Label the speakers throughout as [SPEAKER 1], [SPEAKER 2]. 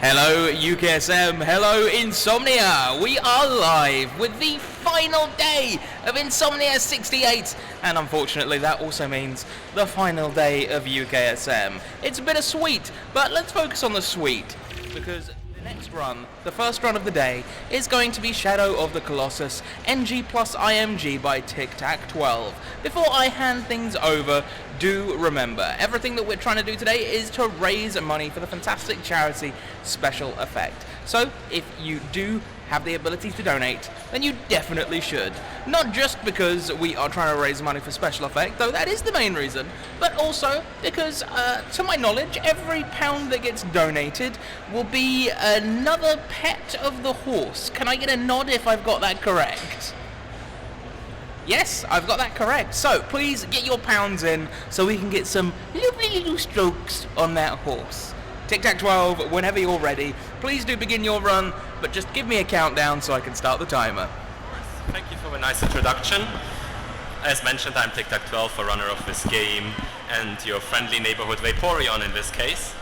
[SPEAKER 1] Hello UKSM, hello Insomnia! We are live with the final day of Insomnia 68, and unfortunately that also means the final day of UKSM. It's bittersweet, but let's focus on the sweet, because the next run, the first run of the day, is going to be Shadow of the Colossus NG plus IMG by TikTak 12. Before I hand things over, do remember, everything that we're trying to do today is to raise money for the fantastic charity Special Effect. So, if you do have the ability to donate, then you definitely should. Not just because we are trying to raise money for Special Effect, though that is the main reason, but also because, to my knowledge, every pound that gets donated will be another pet of the horse. Can I get a nod if I've got that correct? Yes, I've got that correct. So, please get your pounds in so we can get some lovely little strokes on that horse. TikTak 12, whenever you're ready, please do begin your run, but just give me a countdown so I can start the timer.
[SPEAKER 2] Thank you for a nice introduction. As mentioned, I'm TikTak 12, a runner of this game, and your friendly neighborhood Vaporeon in this case.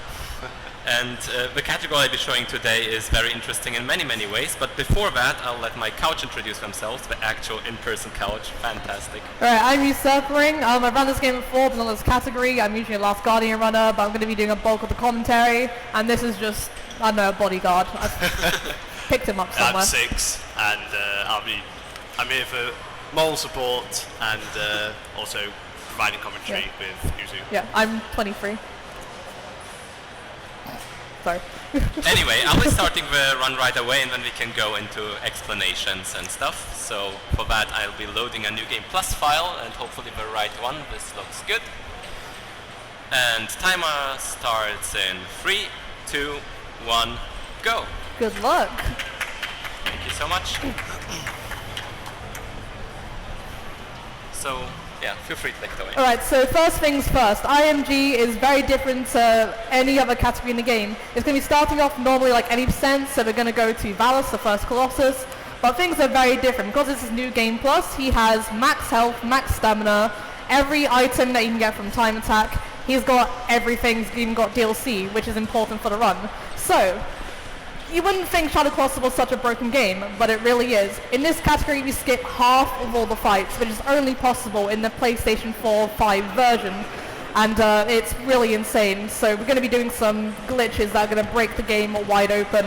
[SPEAKER 2] And the category I'll be showing today is very interesting in many, many ways, but before that, I'll let my couch introduce themselves, the actual in-person couch. Fantastic.
[SPEAKER 3] Alright, I'm Usurpering. I've run this game before, but on this category, I'm usually a Last Guardian runner, but I'm going to be doing a bulk of the commentary, and this is just, I don't know, a bodyguard. I've picked him up somewhere.
[SPEAKER 4] I'm 6, and I'm here for moral support, and also providing commentary with Uzu.
[SPEAKER 3] Yeah, I'm 23. Sorry.
[SPEAKER 2] Anyway, I'll be starting the run right away, and then we can go into explanations and stuff. So for that, I'll be loading a New Game Plus file, and hopefully the right one. This looks good. And timer starts in 3, 2, 1, go.
[SPEAKER 3] Good luck.
[SPEAKER 2] Thank you so much. So, yeah, feel free to take it away.
[SPEAKER 3] Alright, so first things first, IMG is very different to any other category in the game. It's going to be starting off normally like any percent, so we're going to go to Valus, the first Colossus, but things are very different. Because this is New Game Plus, he has max health, max stamina, every item that you can get from Time Attack, he's got everything, he's even got DLC, which is important for the run. So, you wouldn't think Shadow Colossus was such a broken game, but it really is. In this category, we skip half of all the fights, which is only possible in the PlayStation 4-5 version, and it's really insane. So we're going to be doing some glitches that are going to break the game wide open,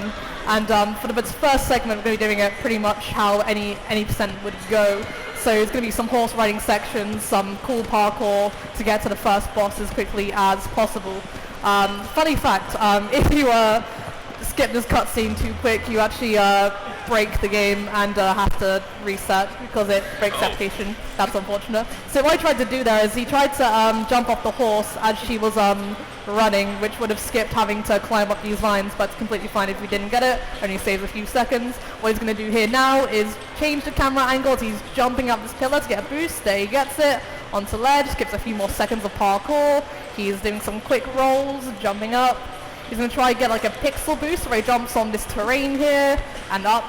[SPEAKER 3] and for the first segment, we're going to be doing it pretty much how any percent would go. So there's going to be some horse riding sections, some cool parkour to get to the first boss as quickly as possible. Funny fact, if you skip this cutscene too quick, you actually break the game and have to reset because it breaks the application. That's unfortunate. So what I tried to do there is he tried to jump off the horse as she was running, which would have skipped having to climb up these lines, but it's completely fine if we didn't get it. Only saves a few seconds. What he's going to do here now is change the camera angle. He's jumping up this pillar to get a boost. There he gets it. Onto ledge, skips a few more seconds of parkour. He's doing some quick rolls, jumping up. He's going to try and get like a pixel boost where he jumps on this terrain here and up.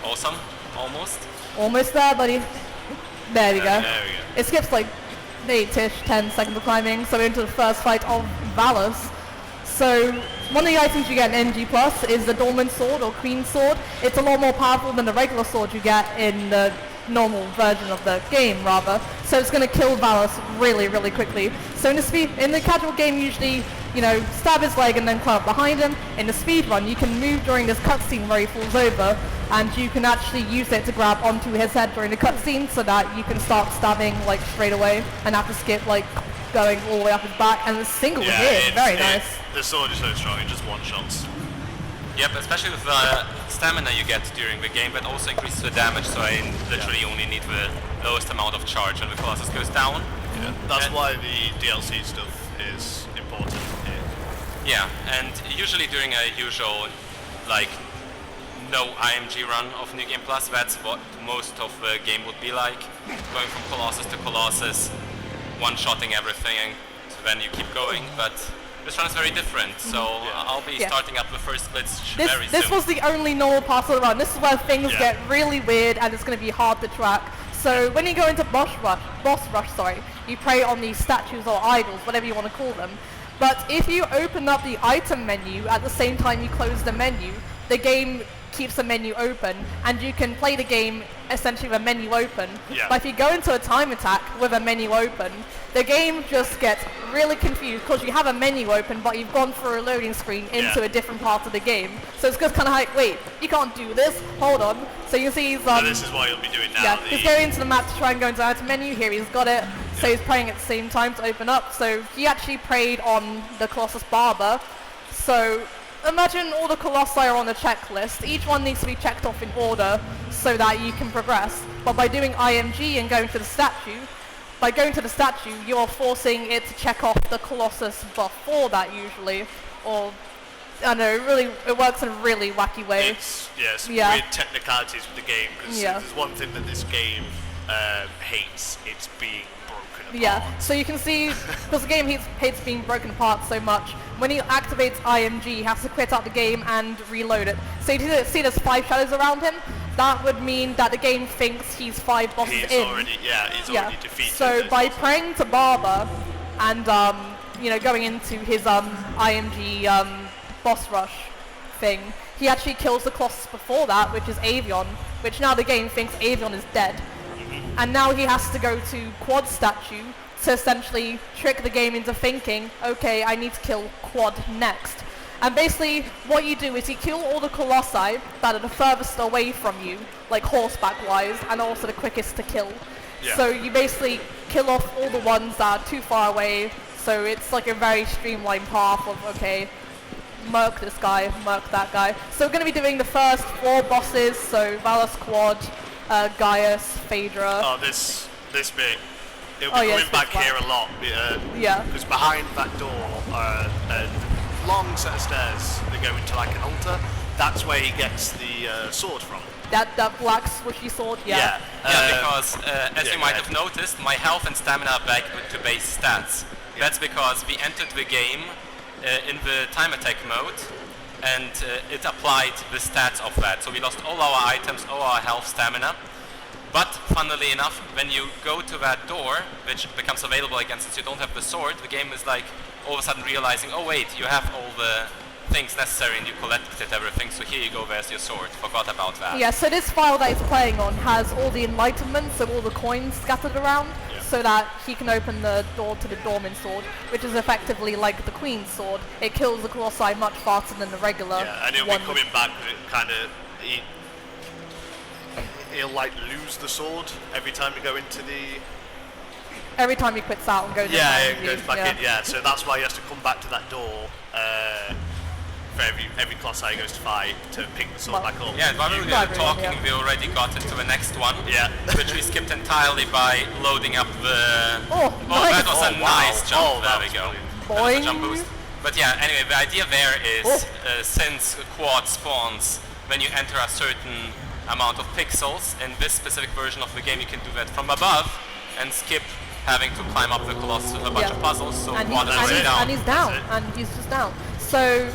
[SPEAKER 2] Awesome. Almost.
[SPEAKER 3] Almost there, buddy. There we go.
[SPEAKER 4] There we go.
[SPEAKER 3] It skips like 8-ish, 10 seconds of climbing, so we're into the first fight of Valus. So one of the items you get in NG Plus is the Dormant Sword or Queen Sword. It's a lot more powerful than the regular sword you get in the normal version of the game, rather. So it's going to kill Valus really, really quickly. So in the casual game, usually, you know, stab his leg and then climb up behind him. In the speed run, you can move during this cutscene where he falls over, and you can actually use it to grab onto his head during the cutscene so that you can start stabbing like straight away and have to skip like going all the way up his back, and a single hit. Very nice.
[SPEAKER 4] The sword is so strong, it just one-shots.
[SPEAKER 2] Yep, especially with the stamina you get during the game, that also increases the damage, so I literally only need the lowest amount of charge when the Colossus goes down.
[SPEAKER 4] Yeah, that's why the DLC stuff is important here.
[SPEAKER 2] Yeah, and usually during a usual, like, no IMG run of New Game Plus, that's what most of the game would be like. Going from Colossus to Colossus, one-shotting everything, and so then you keep going, but this run is very different, so I'll be starting up the first glitch very soon.
[SPEAKER 3] This was the only normal part of the run. This is where things get really weird and it's going to be hard to track. So when you go into boss rush, you prey on these statues or idols, whatever you want to call them, But if you open up the item menu at the same time you close the menu, the game keeps the menu open, and you can play the game essentially with a menu open.
[SPEAKER 4] Yeah.
[SPEAKER 3] But if you go into a time attack with a menu open, the game just gets really confused because you have a menu open, but you've gone through a loading screen into a different part of the game. So it's just kind of like, wait, you can't do this. Hold on. So you can see he's
[SPEAKER 4] So this is what you'll be doing now.
[SPEAKER 3] yeah, he's going into the map to try and go into the item menu. Here he's got it. So he's praying at the same time to open up. So he actually prayed on the Colossus Barber. So imagine all the Colossi are on the checklist. Each one needs to be checked off in order so that you can progress. But by doing IMG and going to the statue, you are forcing it to check off the Colossus before that usually. Or, I don't know, it works in a really wacky way.
[SPEAKER 4] It's, weird technicalities with the game, because there's one thing that this game hates, it's being broken apart.
[SPEAKER 3] Yeah, so you can see, because the game hates being broken apart so much, when he activates IMG, he has to quit out the game and reload it. So you see there's 5 shadows around him. That would mean that the game thinks he's 5 bosses
[SPEAKER 4] he's
[SPEAKER 3] in.
[SPEAKER 4] Already defeated.
[SPEAKER 3] So by praying to Barber and going into his IMG boss rush thing, he actually kills the Colossus before that, which is Avion, which now the game thinks Avion is dead. And now he has to go to Quad Statue to essentially trick the game into thinking, okay, I need to kill Quad next. And basically, what you do is you kill all the Colossi that are the furthest away from you, like horseback-wise, and also the quickest to kill.
[SPEAKER 4] Yeah.
[SPEAKER 3] So you basically kill off all the ones that are too far away, so it's like a very streamlined path of, okay, murk this guy, murk that guy. So we're going to be doing the first 4 bosses, so Valus Quad, Gaius, Phaedra.
[SPEAKER 4] Oh, this bit. It'll be coming back here a lot. Because behind that door are a long set of stairs that go into like an altar. That's where he gets the sword from.
[SPEAKER 3] That black swishy sword,
[SPEAKER 2] because as you might have noticed, my health and stamina are back to base stats. That's because we entered the game in the time attack mode, and it applied the stats of that. So we lost all our items, all our health, stamina. But funnily enough, when you go to that door, which becomes available again since you don't have the sword, the game is like all of a sudden realizing, oh wait, you have all the things necessary and you collected everything, so here you go, there's your sword. Forgot about that.
[SPEAKER 3] Yeah, so this file that he's playing on has all the enlightenment, so all the coins scattered around, so that he can open the door to the Dormant Sword, which is effectively like the Queen's Sword. It kills the Colossi much faster than the regular one.
[SPEAKER 4] Yeah, and he'll be coming back, he'll like lose the sword every time you go into the...
[SPEAKER 3] Every time he quits out and goes in.
[SPEAKER 4] Yeah, it goes back in, so that's why he has to come back to that door for every Colossi he goes to fight to pick the sword back up.
[SPEAKER 2] Yeah, and while we were talking, we already got into the next one, which we skipped entirely by loading up the...
[SPEAKER 3] Nice.
[SPEAKER 2] That was a nice jump, there we go. That was a jump boost. But yeah, anyway, the idea there is, since Quad spawns when you enter a certain amount of pixels, in this specific version of the game you can do that from above and skip having to climb up the Colossus with a bunch of puzzles, so Quad is already down.
[SPEAKER 3] And he's down, and he's just down. So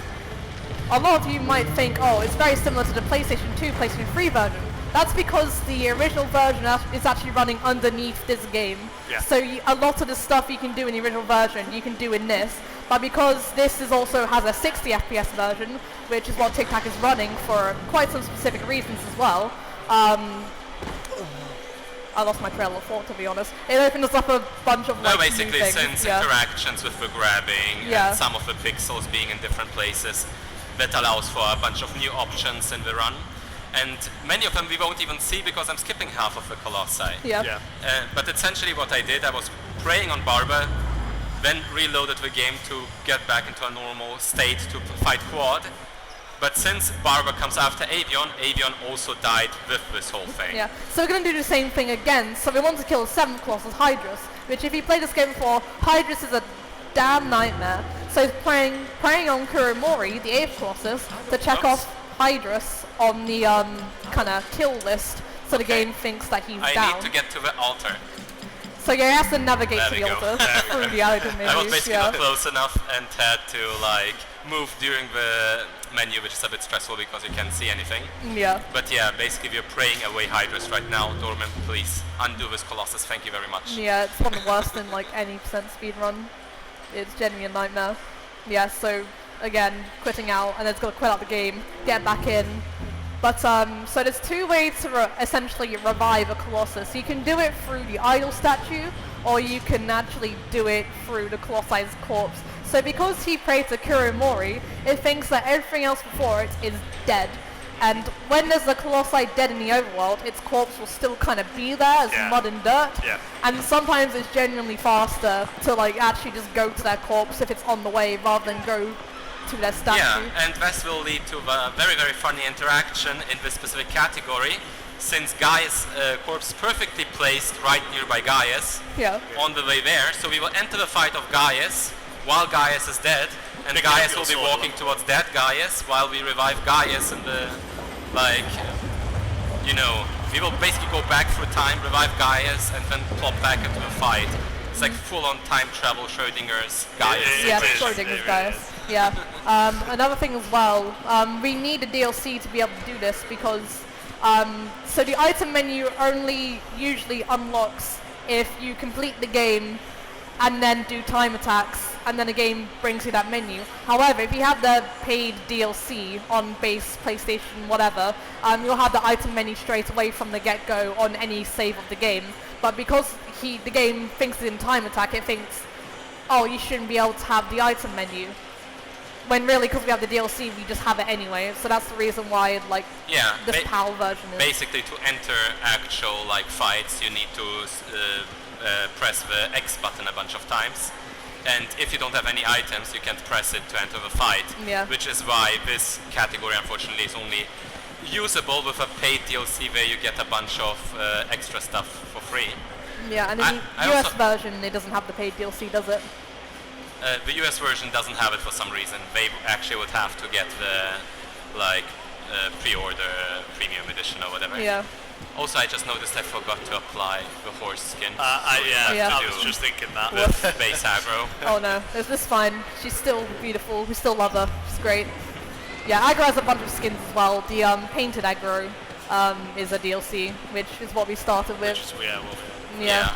[SPEAKER 3] a lot of you might think, oh, it's very similar to the PlayStation 2, PlayStation 3 version. That's because the original version is actually running underneath this game.
[SPEAKER 4] Yeah.
[SPEAKER 3] So a lot of the stuff you can do in the original version, you can do in this. But because this also has a 60 FPS version, which is what TikTak is running for quite some specific reasons as well, I lost my trail of thought, to be honest. It opens up a bunch of like,
[SPEAKER 2] basically,
[SPEAKER 3] new things.
[SPEAKER 2] since interactions with the grabbing and some of the pixels being in different places, that allows for a bunch of new options in the run. And many of them we won't even see because I'm skipping half of the Colossi. But essentially what I did, I was praying on Barber, then reloaded the game to get back into a normal state to fight Quad. But since Barber comes after Avion, Avion also died with this whole thing.
[SPEAKER 3] Yeah, so we're going to do the same thing again. So we want to kill the 7th Colossus, Hydrus, which if you played this game before, Hydrus is a damn nightmare. So he's praying on Kuromori, the 8th Colossus, to check off Hydrus on the kind of kill list, so the game thinks that he's down.
[SPEAKER 2] I need to get to the altar.
[SPEAKER 3] So yeah, he has to navigate to the altar through the item menus.
[SPEAKER 2] I was basically not close enough and had to like move during the menu, which is a bit stressful because you can't see anything.
[SPEAKER 3] Yeah.
[SPEAKER 2] But yeah, basically we're praying away Hydrus right now. Dormant, please undo this Colossus. Thank you very much.
[SPEAKER 3] Yeah, it's one of the worst in like any percent speed run. It's genuinely a nightmare. Yeah, so again, quitting out, and then it's got to quit out the game, get back in. But so there's two ways to essentially revive a Colossus. You can do it through the idol statue, or you can actually do it through the Colossus corpse. So because he prayed to Kuromori, it thinks that everything else before it is dead. And when there's the Colossi dead in the overworld, its corpse will still kind of be there as mud and dirt.
[SPEAKER 4] Yeah.
[SPEAKER 3] And sometimes it's genuinely faster to like actually just go to their corpse if it's on the way, rather than go to their statue.
[SPEAKER 2] Yeah, and this will lead to a very, very funny interaction in this specific category, since Gaius' corpse is perfectly placed right nearby Gaius, on the way there. So we will enter the fight of Gaius while Gaius is dead, and Gaius will be walking towards dead Gaius while we revive Gaius in the, like, you know, we will basically go back through time, revive Gaius, and then plop back into the fight. It's like full-on time travel Schrodinger's Gaius.
[SPEAKER 3] Yeah, Schrodinger's Gaius. Yeah. Another thing as well, we need a DLC to be able to do this because so the item menu only usually unlocks if you complete the game and then do time attacks, and then the game brings you that menu. However, if you have the paid DLC on base, PlayStation, whatever, you'll have the item menu straight away from the get-go on any save of the game. But because the game thinks it's in time attack, it thinks, oh, you shouldn't be able to have the item menu. When really, because we have the DLC, we just have it anyway. So that's the reason why, like, this PAL version is.
[SPEAKER 2] Basically, to enter actual, like, fights, you need to press the X button a bunch of times. And if you don't have any items, you can't press it to enter the fight.
[SPEAKER 3] Yeah.
[SPEAKER 2] Which is why this category, unfortunately, is only usable with a paid DLC where you get a bunch of extra stuff for free.
[SPEAKER 3] Yeah, and in the US version, it doesn't have the paid DLC, does it?
[SPEAKER 2] The US version doesn't have it for some reason. They actually would have to get the, like, pre-order premium edition or whatever.
[SPEAKER 3] Yeah.
[SPEAKER 2] Also, I just noticed I forgot to apply the horse skin.
[SPEAKER 4] I was just thinking that.
[SPEAKER 2] With base aggro.
[SPEAKER 3] Oh no, it's fine. She's still beautiful. We still love her. She's great. Yeah, aggro has a bunch of skins as well. The painted aggro is a DLC, which is what we started with.
[SPEAKER 2] Yeah.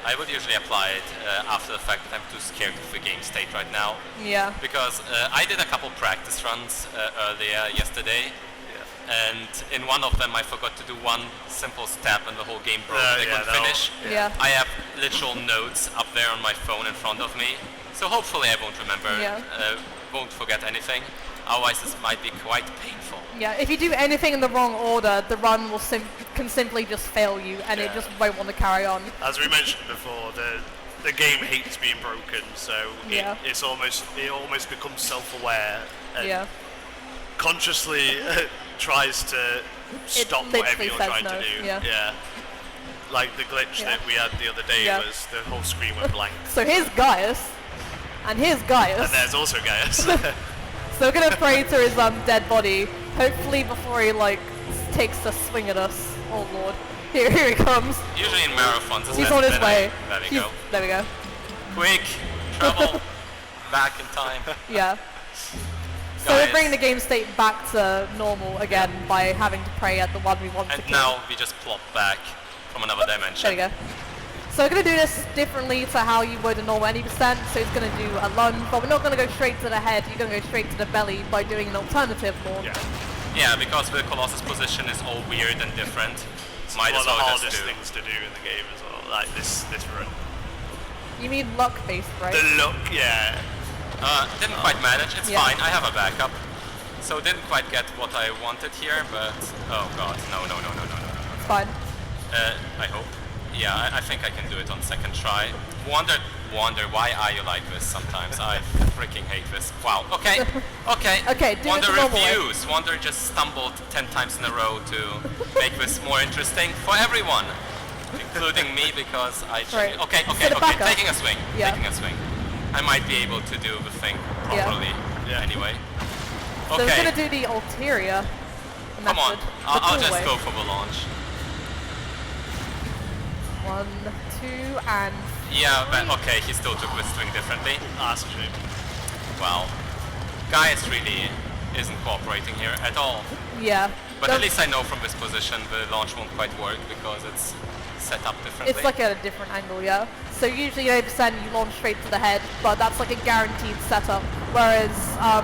[SPEAKER 2] I would usually apply it after the fact that I'm too scared of the game state right now.
[SPEAKER 3] Yeah.
[SPEAKER 2] Because I did a couple practice runs earlier yesterday. And in one of them I forgot to do one simple step and the whole game broke. I couldn't finish.
[SPEAKER 3] Yeah.
[SPEAKER 2] I have literal notes up there on my phone in front of me. So hopefully I won't remember, won't forget anything. Otherwise this might be quite painful.
[SPEAKER 3] Yeah, if you do anything in the wrong order, the run will can simply just fail you and it just won't want to carry on.
[SPEAKER 4] As we mentioned before, the game hates being broken, so it almost becomes self-aware and consciously tries to stop whatever you're trying to do. Yeah. Like the glitch that we had the other day was the whole screen went blank.
[SPEAKER 3] So here's Gaius, and here's Gaius.
[SPEAKER 4] And there's also Gaius.
[SPEAKER 3] So we're gonna pray to his dead body, hopefully before he like takes a swing at us. Oh lord. Here he comes.
[SPEAKER 2] Usually in marathons it's
[SPEAKER 3] he's on his way.
[SPEAKER 2] There we go.
[SPEAKER 3] There we go.
[SPEAKER 2] Quick, travel back in time.
[SPEAKER 3] Yeah. So we're bringing the game state back to normal again by having to pray at the one we want to kill.
[SPEAKER 2] And now we just plop back from another dimension.
[SPEAKER 3] There we go. So we're going to do this differently to how you would a normal 80%. So it's going to do a lunge, but we're not going to go straight to the head. You're going to go straight to the belly by doing an alternative launch.
[SPEAKER 2] Yeah, because the Colossus position is all weird and different.
[SPEAKER 4] It's one of the hardest things to do in the game as well, like this run.
[SPEAKER 3] You mean luck-based, right?
[SPEAKER 4] The luck, yeah.
[SPEAKER 2] Didn't quite manage, it's fine, I have a backup. So didn't quite get what I wanted here, but oh god, no.
[SPEAKER 3] It's fine.
[SPEAKER 2] I hope. Yeah, I think I can do it on second try. Wonder why are you like this sometimes? I freaking hate this. Wow, okay.
[SPEAKER 3] Okay, do
[SPEAKER 2] Wonder
[SPEAKER 3] it the normal
[SPEAKER 2] reviews.
[SPEAKER 3] way.
[SPEAKER 2] Wonder just stumbled 10 times in a row to make this more interesting for everyone. Including me because I...
[SPEAKER 3] Right.
[SPEAKER 2] Okay, taking a swing. Taking a swing. I might be able to do the thing properly anyway.
[SPEAKER 3] So we're going to do the ulterior method.
[SPEAKER 2] Come on, I'll just go for the launch.
[SPEAKER 3] 1, 2, and 3.
[SPEAKER 2] Yeah, but okay, he still took the swing differently.
[SPEAKER 4] That's a shame.
[SPEAKER 2] Well, Gaius really isn't cooperating here at all.
[SPEAKER 3] Yeah.
[SPEAKER 2] But at least I know from this position the launch won't quite work because it's set up differently?
[SPEAKER 3] It's like at a different angle, yeah. So usually 80% you launch straight to the head, but that's like a guaranteed setup. Whereas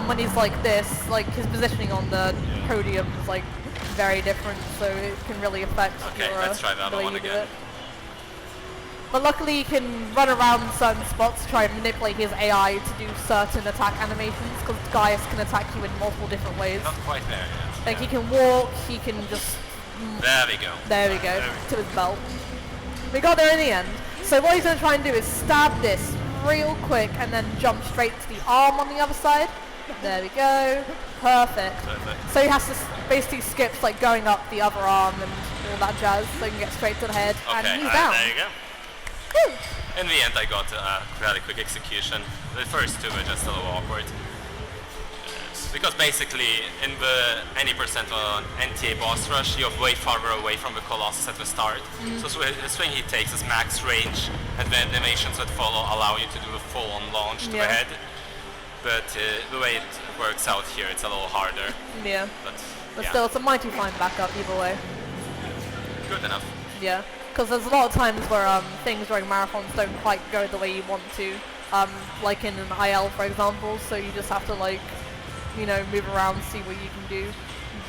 [SPEAKER 3] when he's like this, like his positioning on the podium is like very different, so it can really affect
[SPEAKER 2] your let's try that one again.
[SPEAKER 3] But luckily you can run around certain spots to try and manipulate his AI to do certain attack animations, because Gaius can attack you in multiple different ways.
[SPEAKER 2] Not quite there yet.
[SPEAKER 3] Like he can walk, he can just...
[SPEAKER 2] There we go.
[SPEAKER 3] There we go, to his belt. We got there in the end. So what he's going to try and do is stab this real quick and then jump straight to the arm on the other side. There we go. Perfect. So he has to basically skips like going up the other arm and all that jazz, so he can get straight to the head, and he's down.
[SPEAKER 2] There you go.
[SPEAKER 3] Woo.
[SPEAKER 2] In the end I got a fairly quick execution. The first two were just a little awkward. Because basically in the any percent on NTA boss rush, you're way farther away from the Colossus at the start. So the swing he takes is max range, and the animations that follow allow you to do a full-on launch to the head. But the way it works out here, it's a little harder.
[SPEAKER 3] Yeah. But still, it's a mighty fine backup either way.
[SPEAKER 2] Good enough.
[SPEAKER 3] Yeah. Because there's a lot of times where things during marathons don't quite go the way you want to. Like in an IL, for example, so you just have to like, you know, move around, see what you can do,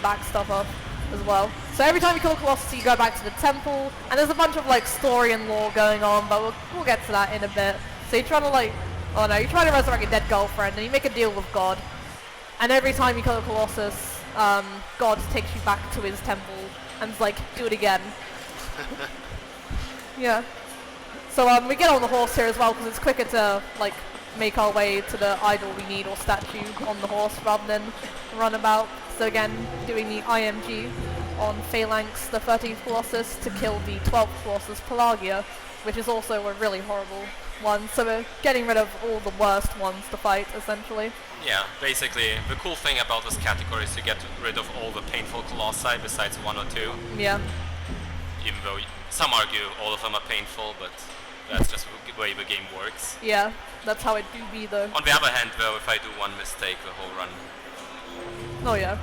[SPEAKER 3] back stuff up as well. So every time you kill a Colossus, you go back to the temple, and there's a bunch of like story and lore going on, but we'll get to that in a bit. So you're trying to like, you're trying to resurrect a dead girlfriend, and you make a deal with God. And every time you kill a Colossus, God takes you back to his temple and is like, do it again. Yeah. So we get on the horse here as well, because it's quicker to like make our way to the idol we need, or statue on the horse, rather than run about. So again, doing the IMG on Phalanx, the 13th Colossus, to kill the 12th Colossus, Pelagia, which is also a really horrible one. So we're getting rid of all the worst ones to fight, essentially.
[SPEAKER 2] Yeah, basically, the cool thing about this category is to get rid of all the painful Colossi besides one or two.
[SPEAKER 3] Yeah.
[SPEAKER 2] Even though some argue all of them are painful, but that's just the way the game works.
[SPEAKER 3] Yeah, that's how it do be though.
[SPEAKER 2] On the other hand though, if I do one mistake, the whole run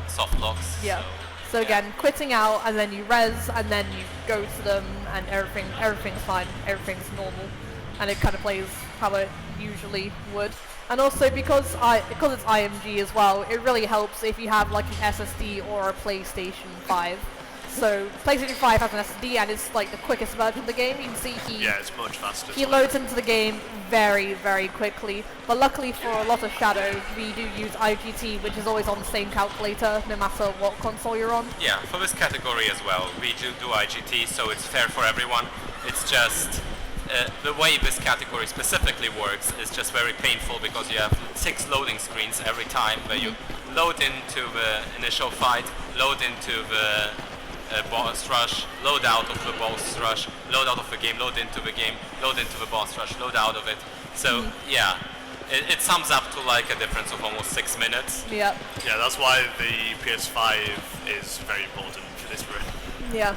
[SPEAKER 2] soft locks.
[SPEAKER 3] Yeah. So again, quitting out, and then you res, and then you go to them, and everything's fine, everything's normal, and it kind of plays how it usually would. And also because it's IMG as well, it really helps if you have like an SSD or a PlayStation 5. So PlayStation 5 has an SSD, and it's like the quickest version of the game. You can see
[SPEAKER 4] it's much faster.
[SPEAKER 3] He loads into the game very, very quickly. But luckily for a lot of Shadow, we do use IGT, which is always on the same calculator, no matter what console you're on.
[SPEAKER 2] Yeah, for this category as well, we do IGT, so it's fair for everyone. It's just the way this category specifically works is just very painful, because you have 6 loading screens every time where you load into the initial fight, load into the boss rush, load out of the boss rush, load out of the game, load into the game, load into the boss rush, load out of it. So yeah, it sums up to like a difference of almost 6 minutes.
[SPEAKER 3] Yeah.
[SPEAKER 4] Yeah, that's why the PS5 is very important for this run.
[SPEAKER 3] Yeah.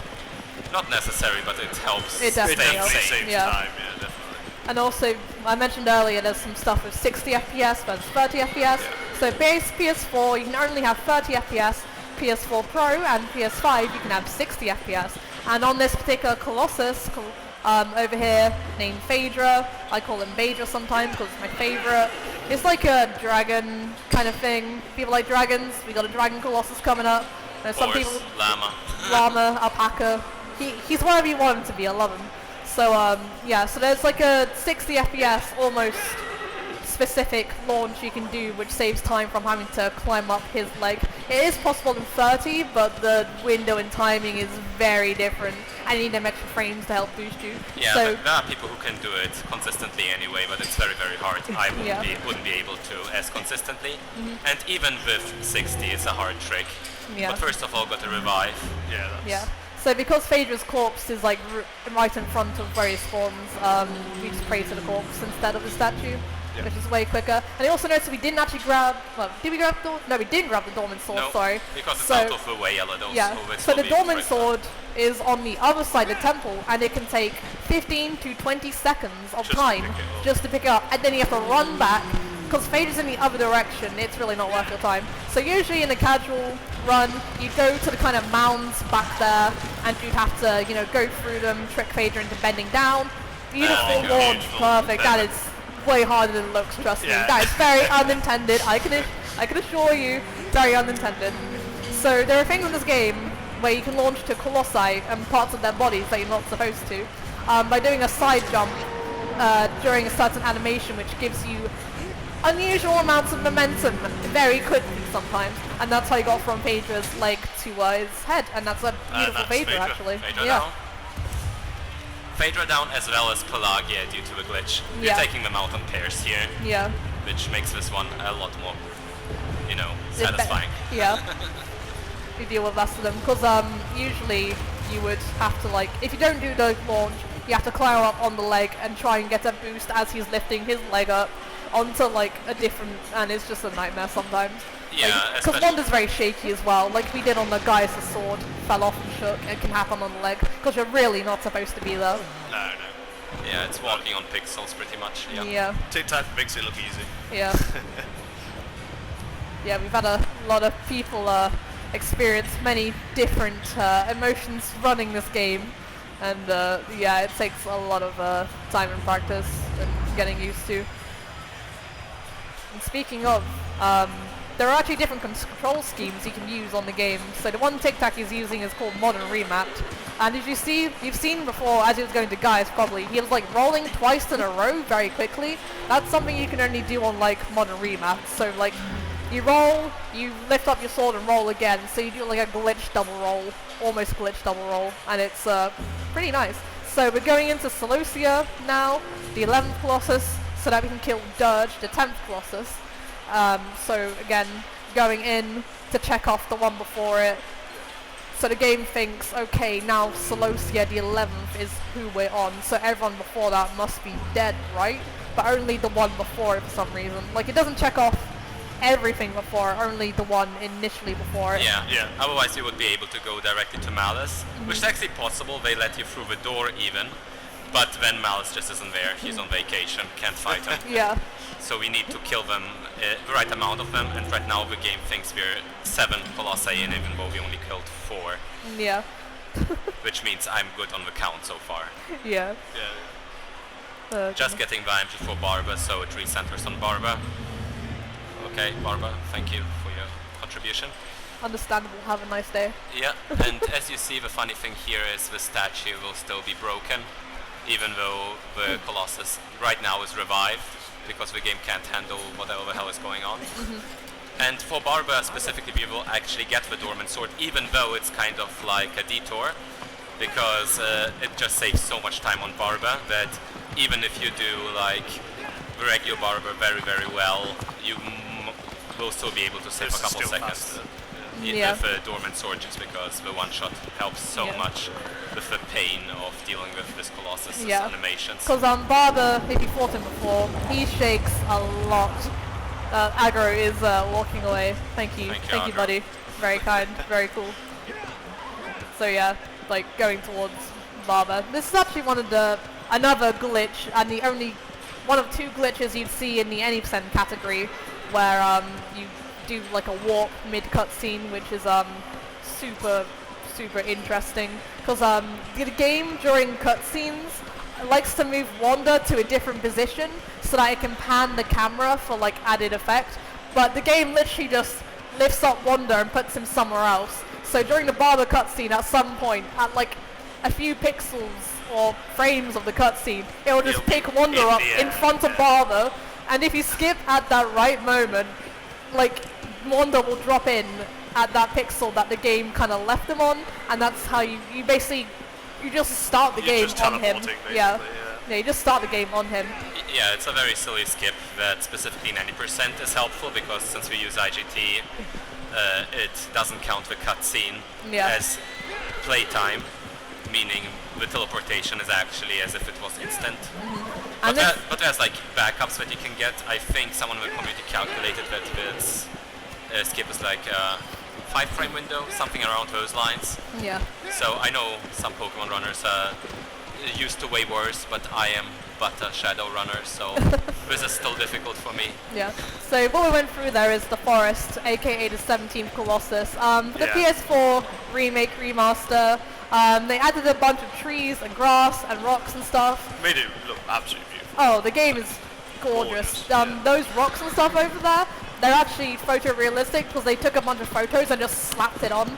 [SPEAKER 2] Not necessary, but it helps.
[SPEAKER 3] It definitely
[SPEAKER 4] saves time,
[SPEAKER 3] yeah,
[SPEAKER 4] definitely.
[SPEAKER 3] And also, I mentioned earlier, there's some stuff with 60 FPS versus 30 FPS. Yeah. So base PS4, you can only have 30 FPS. PS4 Pro and PS5, you can have 60 FPS. And on this particular Colossus, over here, named Phaedra, I call him Phaedra sometimes because it's my favorite. It's like a dragon kind of thing. People like dragons. We got a dragon Colossus coming up. Some people, llama, alpaca. He's whatever you want him to be. I love him. So yeah, so there's like a 60 FPS almost specific launch you can do, which saves time from having to climb up his leg. It is possible in 30, but the window and timing is very different, and you need them extra frames to help boost you.
[SPEAKER 2] Yeah,
[SPEAKER 3] so
[SPEAKER 2] there are people who can do it consistently anyway, but it's very, very hard. I wouldn't be able to as consistently. And even with 60, it's a hard trick.
[SPEAKER 3] Yeah.
[SPEAKER 2] But first of all, got to revive.
[SPEAKER 3] Yeah. So because Phaedra's corpse is like right in front of various forms, we just pray to the corpse instead of the statue. Which is way quicker. And I also noticed we didn't actually grab, did we grab we didn't grab the Dormant Sword, sorry.
[SPEAKER 2] Because it's out of the way,
[SPEAKER 3] so the Dormant Sword is on the other side of the temple, and it can take 15 to 20 seconds of time just to pick it up, and then you have to run back, because Phaedra's in the other direction, it's really not worth your time. So usually in a casual run, you go to the kind of mounds back there, and you'd have to, you know, go through them, trick Phaedra into bending down. Beautiful launch, perfect. That is way harder than it looks, trust me. That is very unintended. I can assure you, very unintended. So there are things in this game where you can launch to Colossi and parts of their bodies that you're not supposed to, by doing a side jump during a certain animation, which gives you unusual amounts of momentum very quickly sometimes, and that's how you got from Phaedra's leg to his head, and that's a beautiful Phaedra actually.
[SPEAKER 2] Phaedra down. Phaedra down as well as Pelagia due to a glitch. You're taking them out on pairs here.
[SPEAKER 3] Yeah.
[SPEAKER 2] Which makes this one a lot more, you know, satisfying.
[SPEAKER 3] Yeah. You deal with less of them, because usually you would have to, like, if you don't do the launch, you have to climb up on the leg and try and get a boost as he's lifting his leg up onto, like, a different, and it's just a nightmare sometimes.
[SPEAKER 2] Yeah,
[SPEAKER 3] because Wanda's very shaky as well, like we did on the guy's sword, fell off and shook. It can happen on the leg, because you're really not supposed to be there.
[SPEAKER 2] No. Yeah, it's walking on pixels pretty much.
[SPEAKER 3] Yeah.
[SPEAKER 4] TikTak makes it look easy.
[SPEAKER 3] Yeah. Yeah, we've had a lot of people experience many different emotions running this game, and yeah, it takes a lot of time and practice and getting used to. And speaking of, there are actually different control schemes you can use on the game. So the one TikTak is using is called Modern Remapped. And as you've seen before, as he was going to Gaius probably, he was like rolling twice in a row very quickly. That's something you can only do on like Modern Remapped. So like, you roll, you lift up your sword and roll again. So you do like a glitch double roll, almost glitch double roll, and it's pretty nice. So we're going into Celosia now, the 11th Colossus, so that we can kill Dirge, the 10th Colossus. So again, going in to check off the one before it. So the game thinks, okay, now Celosia the 11th is who we're on, so everyone before that must be dead, right? But only the one before it for some reason. Like, it doesn't check off everything before, only the one initially before it.
[SPEAKER 2] Yeah. Otherwise you would be able to go directly to Malice, which is actually possible. They let you through the door even, but then Malice just isn't there. He's on vacation, can't fight him.
[SPEAKER 3] Yeah.
[SPEAKER 2] So we need to kill them, the right amount of them, and right now the game thinks we're 7 Colossi in, even though we only killed 4.
[SPEAKER 3] Yeah.
[SPEAKER 2] Which means I'm good on the count so far.
[SPEAKER 3] Yeah.
[SPEAKER 2] Just getting the IMG for Barba, so it recenters on Barba. Okay, Barba, thank you for your contribution.
[SPEAKER 3] Understandable, have a nice day.
[SPEAKER 2] Yeah, and as you see, the funny thing here is the statue will still be broken, even though the Colossus right now is revived, because the game can't handle whatever the hell is going on. And for Barba specifically, we will actually get the Dormant Sword, even though it's kind of like a detour, because it just saves so much time on Barba that even if you do like the regular Barba very, very well, you will still be able to save a couple seconds. With the Dormant Sword, just because the one-shot helps so much with the pain of dealing with this Colossus' animations.
[SPEAKER 3] Because Barba, if you fought him before, he shakes a lot. Aggro is walking away. Thank you, buddy. Very kind, very cool. So yeah, like going towards Barba. This is actually another glitch, and the only one of 2 glitches you'd see in the any % category, where you do like a warp mid cutscene, which is super interesting, because the game during cutscenes likes to move Wanda to a different position so that it can pan the camera for like added effect, but the game literally just lifts up Wanda and puts him somewhere else. So during the Barba cutscene, at some point, at like a few pixels or frames of the cutscene, it will just pick Wanda up in front of Barba, and if you skip at that right moment, like Wanda will drop in at that pixel that the game kind of left him on, and that's how you just start the game on him. Yeah, you just start the game on him.
[SPEAKER 2] Yeah, it's a very silly skip that specifically 90% is helpful, because since we use IGT, it doesn't count the cutscene as playtime, meaning the teleportation is actually as if it was instant. But there's like backups that you can get. I think someone in the community calculated that this skip is like a 5-frame window, something around those lines.
[SPEAKER 3] Yeah.
[SPEAKER 2] So I know some Pokemon runners are used to way worse, but I am but a Shadow Runner, so this is still difficult for me.
[SPEAKER 3] Yeah. So what we went through there is the Forest, aka the 17th Colossus. For the PS4 remake remaster, they added a bunch of trees and grass and rocks and stuff.
[SPEAKER 4] Made it look absolutely beautiful.
[SPEAKER 3] Oh, the game is gorgeous. Those rocks and stuff over there, they're actually photorealistic because they took a bunch of photos and just slapped it on.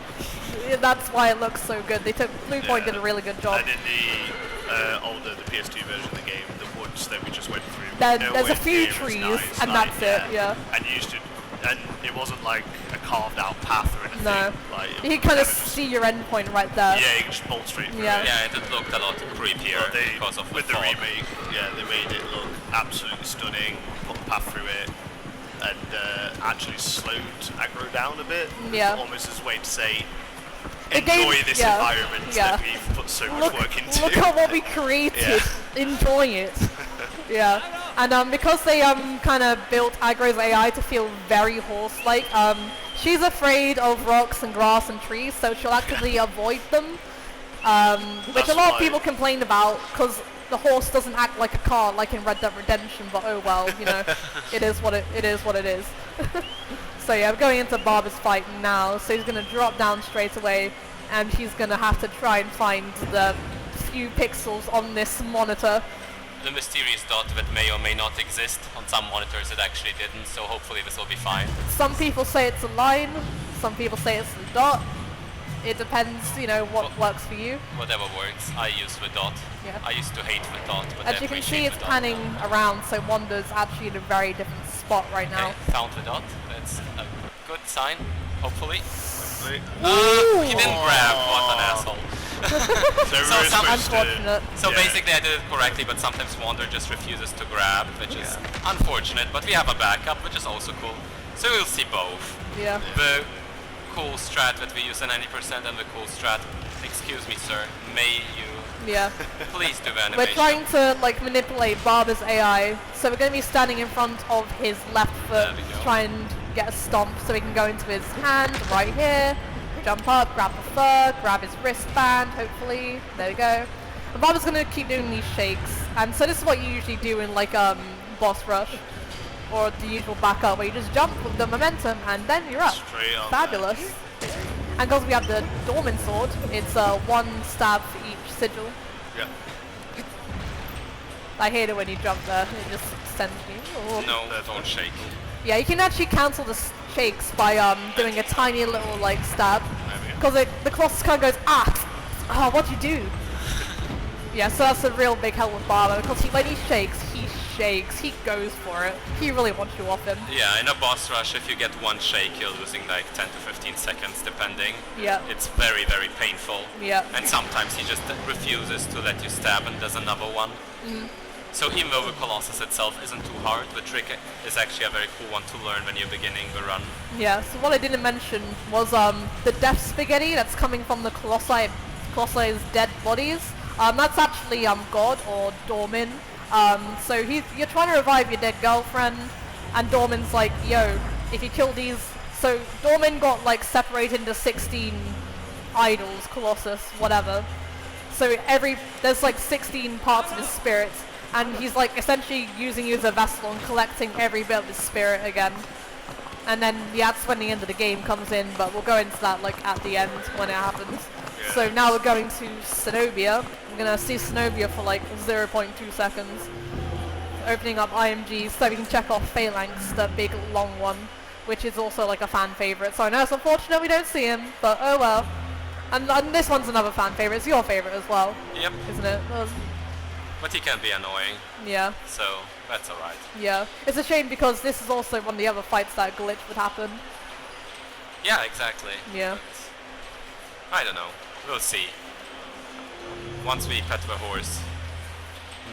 [SPEAKER 3] That's why it looks so good. Blue Point did a really good job.
[SPEAKER 4] And in the the PS2 version of the game, the woods that we just went through,
[SPEAKER 3] there's a few trees, and that's it. Yeah.
[SPEAKER 4] And and it wasn't like a carved out path or anything.
[SPEAKER 3] No.
[SPEAKER 4] Like,
[SPEAKER 3] you can kind of see your endpoint right there.
[SPEAKER 4] Yeah, you can just bolt straight through.
[SPEAKER 2] Yeah, it looked a lot creepier because of
[SPEAKER 4] with the remake. Yeah, they made it look absolutely stunning. Put the path through it. And actually slowed aggro down a bit.
[SPEAKER 3] Yeah.
[SPEAKER 4] Almost as a way to say, enjoy this environment that we've put so much work into.
[SPEAKER 3] Look at what we created. Enjoy it. Yeah. And because they kind of built Aggro's AI to feel very horse-like, she's afraid of rocks and grass and trees, so she'll actively avoid them, which a lot of people complained about because the horse doesn't act like a car like in Red Dead Redemption, but oh well, you know, it is what it is. So yeah, we're going into Barber's fight now, so he's going to drop down straight away, and he's going to have to try and find the few pixels on this monitor.
[SPEAKER 2] The mysterious dot that may or may not exist. On some monitors it actually didn't, so hopefully this will be fine.
[SPEAKER 3] Some people say it's a line, some people say it's a dot. It depends, you know, what works for you.
[SPEAKER 2] Whatever works. I use the dot.
[SPEAKER 3] Yeah.
[SPEAKER 2] I used to hate the dot, but
[SPEAKER 3] as you can see, it's panning around, so Wanda's actually in a very different spot right now.
[SPEAKER 2] Okay, found the dot. That's a good sign, hopefully. He didn't grab. What an asshole.
[SPEAKER 3] Unfortunate.
[SPEAKER 2] So basically I did it correctly, but sometimes Wander just refuses to grab, which is unfortunate, but we have a backup, which is also cool. So we'll see both.
[SPEAKER 3] Yeah.
[SPEAKER 2] The cool strat that we use in 90% and the cool strat, excuse me sir, may you please do the animation.
[SPEAKER 3] We're trying to like manipulate Barber's AI, so we're going to be standing in front of his left foot to try and get a stomp so we can go into his hand right here, jump up, grab the fur, grab his wristband, hopefully, there we go. And Barber's going to keep doing these shakes, and so this is what you usually do in like boss rush, or the usual backup where you just jump with the momentum and then you're up. Fabulous. And because we have the Dormant Sword, it's one stab for each sigil.
[SPEAKER 4] Yeah.
[SPEAKER 3] I hate it when you jump there, it just sends me. Oh.
[SPEAKER 2] No, don't shake.
[SPEAKER 3] Yeah, you can actually cancel the shakes by doing a tiny little like stab. Because the Colossus kind of goes, oh, what'd you do? Yeah, so that's a real big help with Barber, because when he shakes, he goes for it. He really wants you off him.
[SPEAKER 2] Yeah, in a boss rush, if you get one shake, you're losing like 10 to 15 seconds, depending.
[SPEAKER 3] Yeah.
[SPEAKER 2] It's very, very painful.
[SPEAKER 3] Yeah.
[SPEAKER 2] And sometimes he just refuses to let you stab and does another one. So even though the Colossus itself isn't too hard, the trick is actually a very cool one to learn when you're beginning the run.
[SPEAKER 3] Yeah, so what I didn't mention was the death spaghetti that's coming from the Colossus' dead bodies. That's actually God or Dormin. So you're trying to revive your dead girlfriend, and Dorman's like, yo, if you kill these... So Dorman got like separated into 16 idols, Colossus, whatever. So there's like 16 parts of his spirit, and he's like essentially using you as a vessel and collecting every bit of his spirit again. And then that's when the end of the game comes in, but we'll go into that like at the end when it happens. Yeah. So now we're going to Cenobia. We're gonna see Cenobia for like 0.2 seconds. Opening up IMG so we can check off Phalanx, the big long one, which is also like a fan favorite. So I know it's unfortunate we don't see him, but oh well. And this one's another fan favorite. It's your favorite as well.
[SPEAKER 2] Yep.
[SPEAKER 3] Isn't it?
[SPEAKER 2] But he can be annoying.
[SPEAKER 3] Yeah.
[SPEAKER 2] So that's alright.
[SPEAKER 3] Yeah. It's a shame because this is also one of the other fights that glitch would happen.
[SPEAKER 2] Yeah, exactly.
[SPEAKER 3] Yeah.
[SPEAKER 2] But I don't know. We'll see. Once we pet the horse,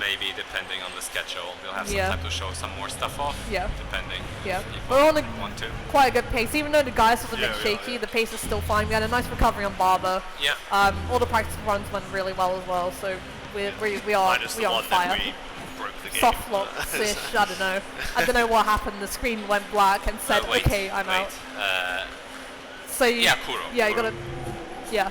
[SPEAKER 2] maybe depending on the schedule, we'll have some time to show some more stuff off. Yeah. Depending.
[SPEAKER 3] Yeah. We're on quite a good pace. Even though the guys was a bit shaky, the pace is still fine. We had a nice recovery on Barber.
[SPEAKER 2] Yeah.
[SPEAKER 3] All the practice runs went really well as well, so we are on fire. Soft locks-ish, I don't know. I don't know what happened. The screen went black and said, okay, I'm out.
[SPEAKER 2] So Kuro.
[SPEAKER 3] Yeah, you gotta... Yeah.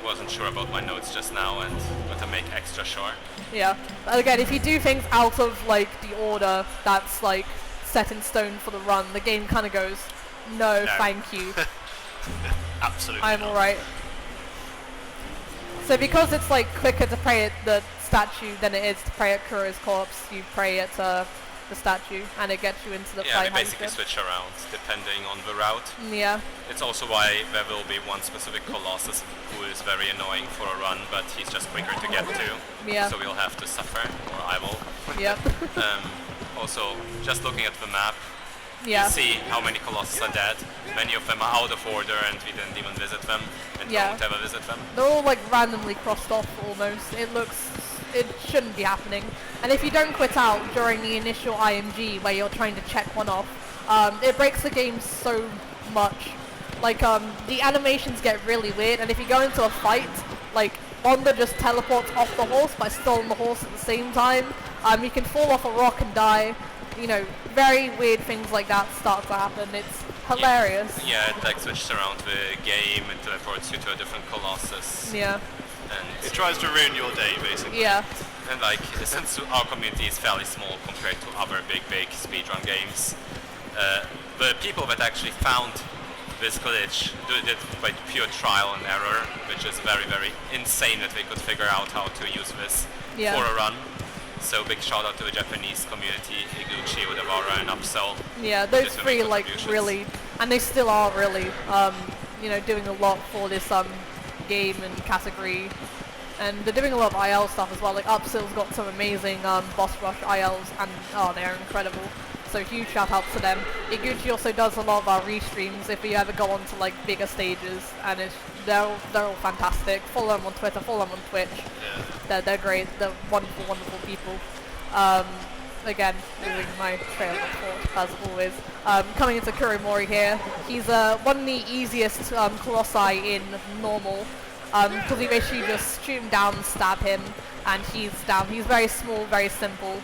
[SPEAKER 2] wasn't sure about my notes just now and got to make extra sure.
[SPEAKER 3] Yeah. Again, if you do things out of like the order that's like set in stone for the run, the game kind of goes, no, thank you.
[SPEAKER 4] Absolutely.
[SPEAKER 3] I'm alright. So because it's like quicker to pray at the statue than it is to pray at Kuro's corpse, you pray at the statue and it gets you into the fight.
[SPEAKER 2] Yeah, we basically switch around depending on the route.
[SPEAKER 3] Yeah.
[SPEAKER 2] It's also why there will be one specific Colossus who is very annoying for a run, but he's just quicker to get to.
[SPEAKER 3] Yeah.
[SPEAKER 2] So we'll have to suffer, or I will.
[SPEAKER 3] Yep.
[SPEAKER 2] Also, just looking at the map,
[SPEAKER 3] yeah.
[SPEAKER 2] you see how many Colossus are dead. Many of them are out of order and we didn't even visit them, and don't ever visit them.
[SPEAKER 3] They're all like randomly crossed off almost. It shouldn't be happening. And if you don't quit out during the initial IMG where you're trying to check one off, it breaks the game so much. Like, the animations get really weird, and if you go into a fight, like, Wanda just teleports off the horse by still on the horse at the same time. You can fall off a rock and die. You know, very weird things like that start to happen. It's hilarious.
[SPEAKER 2] Yeah, it like switches around the game and teleports you to a different Colossus.
[SPEAKER 3] Yeah.
[SPEAKER 2] And
[SPEAKER 4] it tries to ruin your day, basically.
[SPEAKER 3] Yeah.
[SPEAKER 2] And like, since our community is fairly small compared to other big speedrun games, the people that actually found this glitch did it by pure trial and error, which is very, very insane that they could figure out how to use this for a run. So big shout out to the Japanese community, Iguchi, Udawara, and Upsell.
[SPEAKER 3] Yeah, those three like really, and they still are really, you know, doing a lot for this game and category. And they're doing a lot of IL stuff as well. Like Upsell's got some amazing boss rush ILs, and they're incredible. So huge shout out to them. Iguchi also does a lot of our restreams if you ever go on to like bigger stages, and they're all fantastic. Follow them on Twitter, follow them on Twitch. Yeah. They're great. They're wonderful, wonderful people. Again, losing my trail of thought as always. Coming into Kuromori here, he's one of the easiest Colossi in normal, because you basically just shoot him down, stab him, and he's down. He's very small, very simple.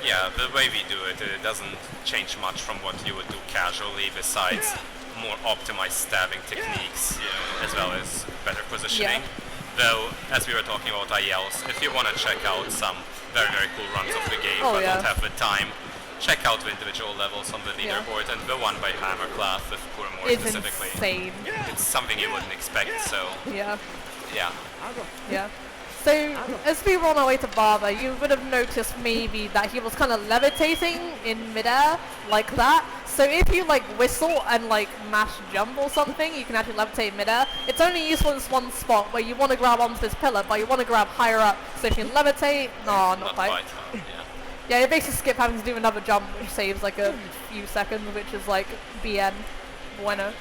[SPEAKER 2] Yeah, the way we do it, it doesn't change much from what you would do casually, besides more optimized stabbing techniques, as well as better positioning. Though, as we were talking about ILs, if you want to check out some very, very cool runs of the game but don't have the time, check out the individual levels on the leaderboard, and the one by Hammerclaw with Kuromori specifically.
[SPEAKER 3] Insane.
[SPEAKER 2] It's something you wouldn't expect, so...
[SPEAKER 3] Yeah.
[SPEAKER 2] Yeah.
[SPEAKER 3] So, as we were on our way to Barber, you would have noticed maybe that he was kind of levitating in midair, like that. So if you like whistle and like mash jump or something, you can actually levitate in midair. It's only useful in this one spot where you want to grab onto this pillar, but you want to grab higher up. So if you levitate, no, not quite. Yeah, you basically skip having to do another jump, which saves like a few seconds, which is like BN, bueno,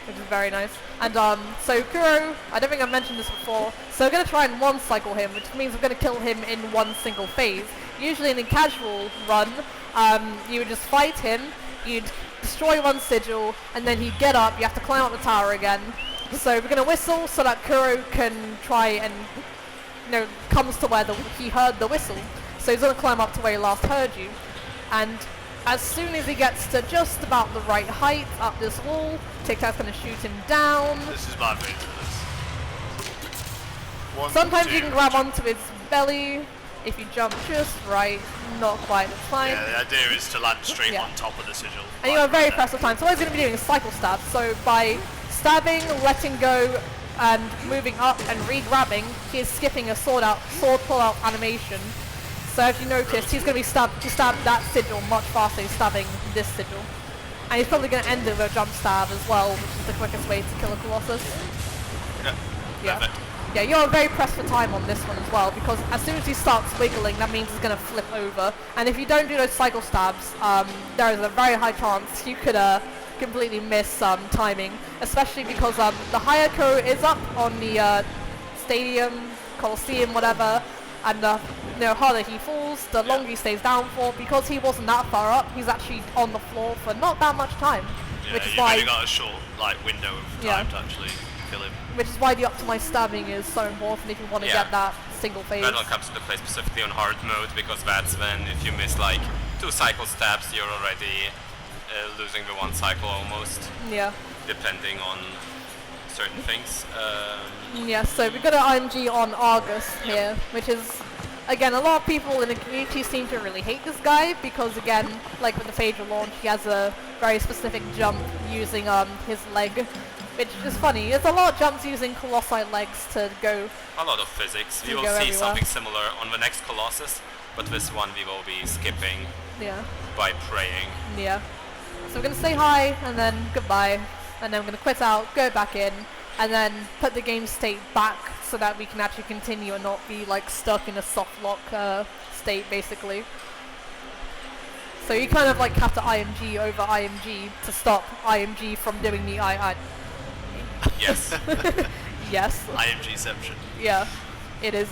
[SPEAKER 3] which is very nice. And so Kuro, I don't think I've mentioned this before, so we're going to try and one cycle him, which means we're going to kill him in one single phase. Usually in a casual run, you would just fight him, you'd destroy one sigil, and then he'd get up, you have to climb up the tower again. So we're going to whistle so that Kuro can try and, comes to where he heard the whistle. So he's going to climb up to where he last heard you. And as soon as he gets to just about the right height up this wall, TikTak's going to shoot him down.
[SPEAKER 4] This is my favorite.
[SPEAKER 3] Sometimes you can grab onto his belly if you jump just right. Not quite, it's fine.
[SPEAKER 4] Yeah, the idea is to land straight on top of the sigil.
[SPEAKER 3] And you are very pressed for time. So what he's going to be doing is cycle stab. So by stabbing, letting go, and moving up and re-grabbing, he is skipping a sword pull-out animation. So as you noticed, he's going to be stabbed that sigil much faster than stabbing this sigil. And he's probably going to end it with a jump stab as well, which is the quickest way to kill a Colossus. Yeah, you're very pressed for time on this one as well, because as soon as he starts wiggling, that means he's going to flip over. And if you don't do those cycle stabs, there is a very high chance you could completely miss timing, especially because the higher Kuro is up on the stadium, Colosseum, whatever, and the harder he falls, the longer he stays down for. Because he wasn't that far up, he's actually on the floor for not that much time.
[SPEAKER 4] Yeah,
[SPEAKER 3] which is why
[SPEAKER 4] you've got a short window of time to actually kill him.
[SPEAKER 3] Which is why the optimized stabbing is so important if you want to get that single phase.
[SPEAKER 2] That one comes into play specifically on hard mode, because that's when if you miss like 2 cycle stabs, you're already losing the 1 cycle almost.
[SPEAKER 3] Yeah.
[SPEAKER 2] Depending on certain things.
[SPEAKER 3] Yeah, so we've got an IMG on Argus here, which is, again, a lot of people in the community seem to really hate this guy because, again, like with the Phaedra launch, he has a very specific jump using his leg, which is funny. There's a lot of jumps using Colossi legs to go.
[SPEAKER 2] A lot of physics. We will see
[SPEAKER 3] everywhere.
[SPEAKER 2] something similar on the next Colossus, but this one we will be skipping by praying.
[SPEAKER 3] Yeah. So we're going to say hi and then goodbye, and then we're going to quit out, go back in, and then put the game state back so that we can actually continue and not be like stuck in a soft lock state basically. So you kind of like have to IMG over IMG to stop IMG from doing the
[SPEAKER 2] Yes.
[SPEAKER 3] Yes.
[SPEAKER 4] IMGception.
[SPEAKER 3] Yeah. It is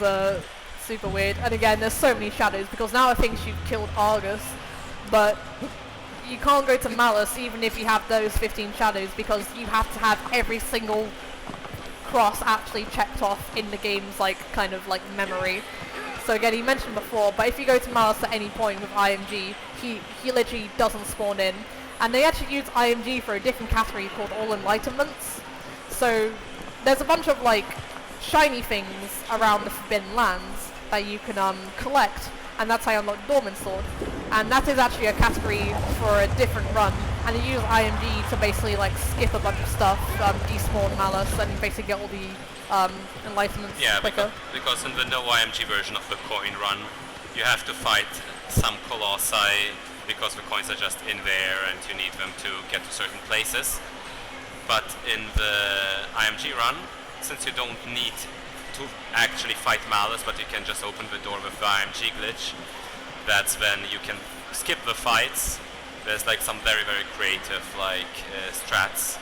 [SPEAKER 3] super weird. And again, there's so many shadows because now I think you've killed Argus, but you can't go to Malice even if you have those 15 shadows because you have to have every single cross actually checked off in the game's like kind of like memory. So again, he mentioned before, but if you go to Malice at any point with IMG, he literally doesn't spawn in. And they actually use IMG for a different category called All Enlightenments. So there's a bunch of like shiny things around the Forbidden Lands that you can collect, and that's how you unlock Dormant Sword. And that is actually a category for a different run, and you use IMG to basically like skip a bunch of stuff, despawn Malice, and basically get all the enlightenments quicker.
[SPEAKER 2] Because in the no IMG version of the coin run, you have to fight some Colossi because the coins are just in there and you need them to get to certain places. But in the IMG run, since you don't need to actually fight Malice, but you can just open the door with the IMG glitch, that's when you can skip the fights. There's like some very, very creative like strats.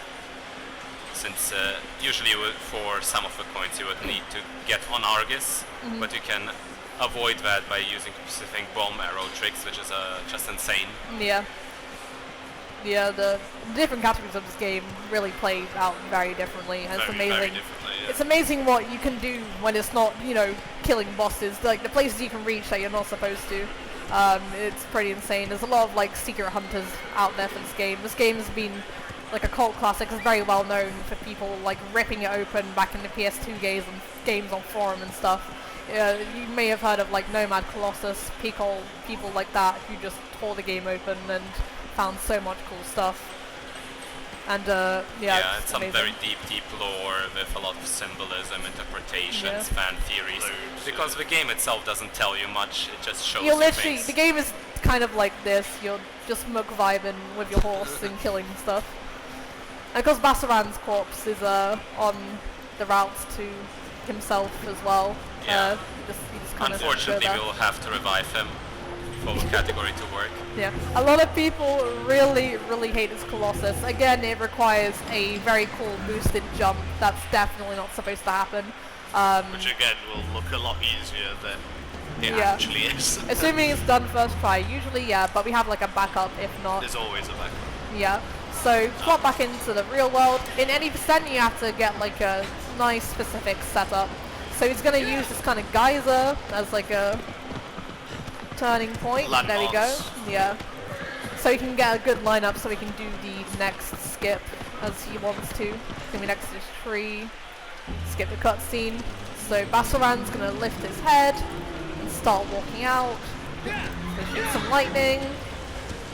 [SPEAKER 2] Since usually for some of the coins you would need to get on Argus, but you can avoid that by using specific bomb arrow tricks, which is just insane.
[SPEAKER 3] Yeah. Yeah, the different categories of this game really play out very differently, and it's amazing.
[SPEAKER 4] Very differently, yeah.
[SPEAKER 3] It's amazing what you can do when it's not, you know, killing bosses, like the places you can reach that you're not supposed to. It's pretty insane. There's a lot of like secret hunters out there for this game. This game has been like a cult classic. It's very well known for people like ripping it open back in the PS2 games on forum and stuff. You may have heard of like Nomad, Colossus, people like that who just tore the game open and found so much cool stuff. And
[SPEAKER 2] yeah, it's some
[SPEAKER 3] amazing.
[SPEAKER 2] very deep lore with a lot of symbolism, interpretations, fan theories. Because the game itself doesn't tell you much; it just shows you
[SPEAKER 3] literally,
[SPEAKER 2] things.
[SPEAKER 3] the game is kind of like this. You're just muck vibing with your horse and killing stuff. And because Bassaran's corpse is on the route to himself as well.
[SPEAKER 2] Yeah.
[SPEAKER 3] He just kind
[SPEAKER 2] Unfortunately,
[SPEAKER 3] of
[SPEAKER 2] we will have to revive him for the category to work.
[SPEAKER 3] Yeah, a lot of people really hate this Colossus. Again, it requires a very cool boosted jump. That's definitely not supposed to happen.
[SPEAKER 4] Which again will look a lot easier than it actually is.
[SPEAKER 3] Assuming it's done first try, usually yeah, but we have like a backup if not.
[SPEAKER 4] There's always a backup.
[SPEAKER 3] Yeah, so swap back into the real world. In any percent you have to get like a nice specific setup. So he's going to use this kind of geyser as like a turning point.
[SPEAKER 4] Landmarks.
[SPEAKER 3] There we go. Yeah. So he can get a good lineup so he can do the next skip as he wants to. He's going to be next to this tree. Skip the cutscene. So Bassaran's going to lift his head and start walking out. He's going to shoot some lightning.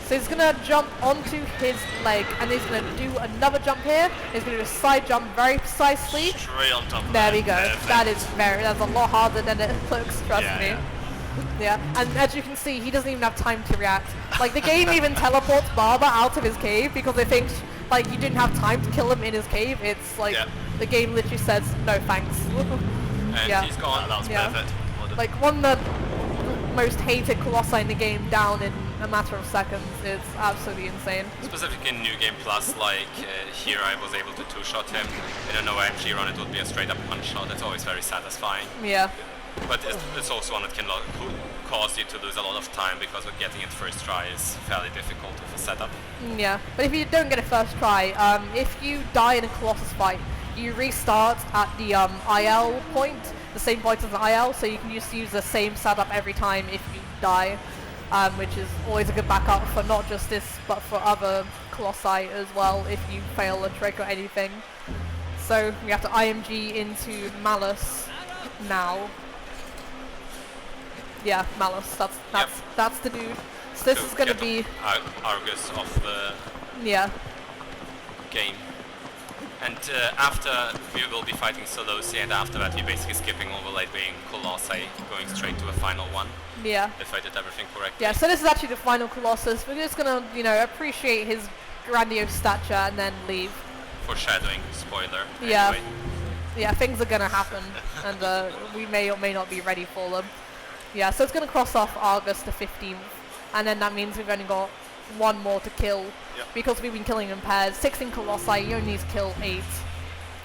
[SPEAKER 3] So he's going to jump onto his leg and he's going to do another jump here. He's going to do a side jump very precisely.
[SPEAKER 4] Straight on top of
[SPEAKER 3] There we go.
[SPEAKER 4] Perfect.
[SPEAKER 3] That's a lot harder than it looks, trust me.
[SPEAKER 4] Yeah.
[SPEAKER 3] Yeah, and as you can see, he doesn't even have time to react. Like, the game even teleports Barber out of his cave because it thinks, like, you didn't have time to kill him in his cave. It's like, the game literally says, no thanks.
[SPEAKER 2] And he's gone.
[SPEAKER 4] That was perfect.
[SPEAKER 3] Like, one of the most hated Colossi in the game down in a matter of seconds. It's absolutely insane.
[SPEAKER 2] Specifically in New Game Plus, like here I was able to two-shot him. In a no IMG run it would be a straight-up one-shot. That's always very satisfying.
[SPEAKER 3] Yeah.
[SPEAKER 2] But it's also one that can cause you to lose a lot of time because getting it first try is fairly difficult with a setup.
[SPEAKER 3] Yeah, but if you don't get it first try, if you die in a Colossus fight, you restart at the IL point, the same point as the IL, so you can just use the same setup every time if you die, which is always a good backup for not just this, but for other Colossi as well if you fail a trick or anything. So we have to IMG into Malice now. Yeah, Malice. That's the dude. So this is gonna be
[SPEAKER 2] Argus of the game. And after we will be fighting Colossus, and after that we're basically skipping over late being Colossi, going straight to a final one.
[SPEAKER 3] Yeah.
[SPEAKER 2] If I did everything correctly.
[SPEAKER 3] Yeah, so this is actually the final Colossus. We're just gonna, you know, appreciate his grandiose stature and then leave.
[SPEAKER 2] Foreshadowing, spoiler.
[SPEAKER 3] Yeah.
[SPEAKER 2] Anyway.
[SPEAKER 3] Yeah, things are gonna happen, and we may or may not be ready for them. Yeah, so it's gonna cross off August the 15th, and then that means we've only got one more to kill.
[SPEAKER 4] Yep.
[SPEAKER 3] Because we've been killing in pairs. 16 Colossi, you only need to kill 8.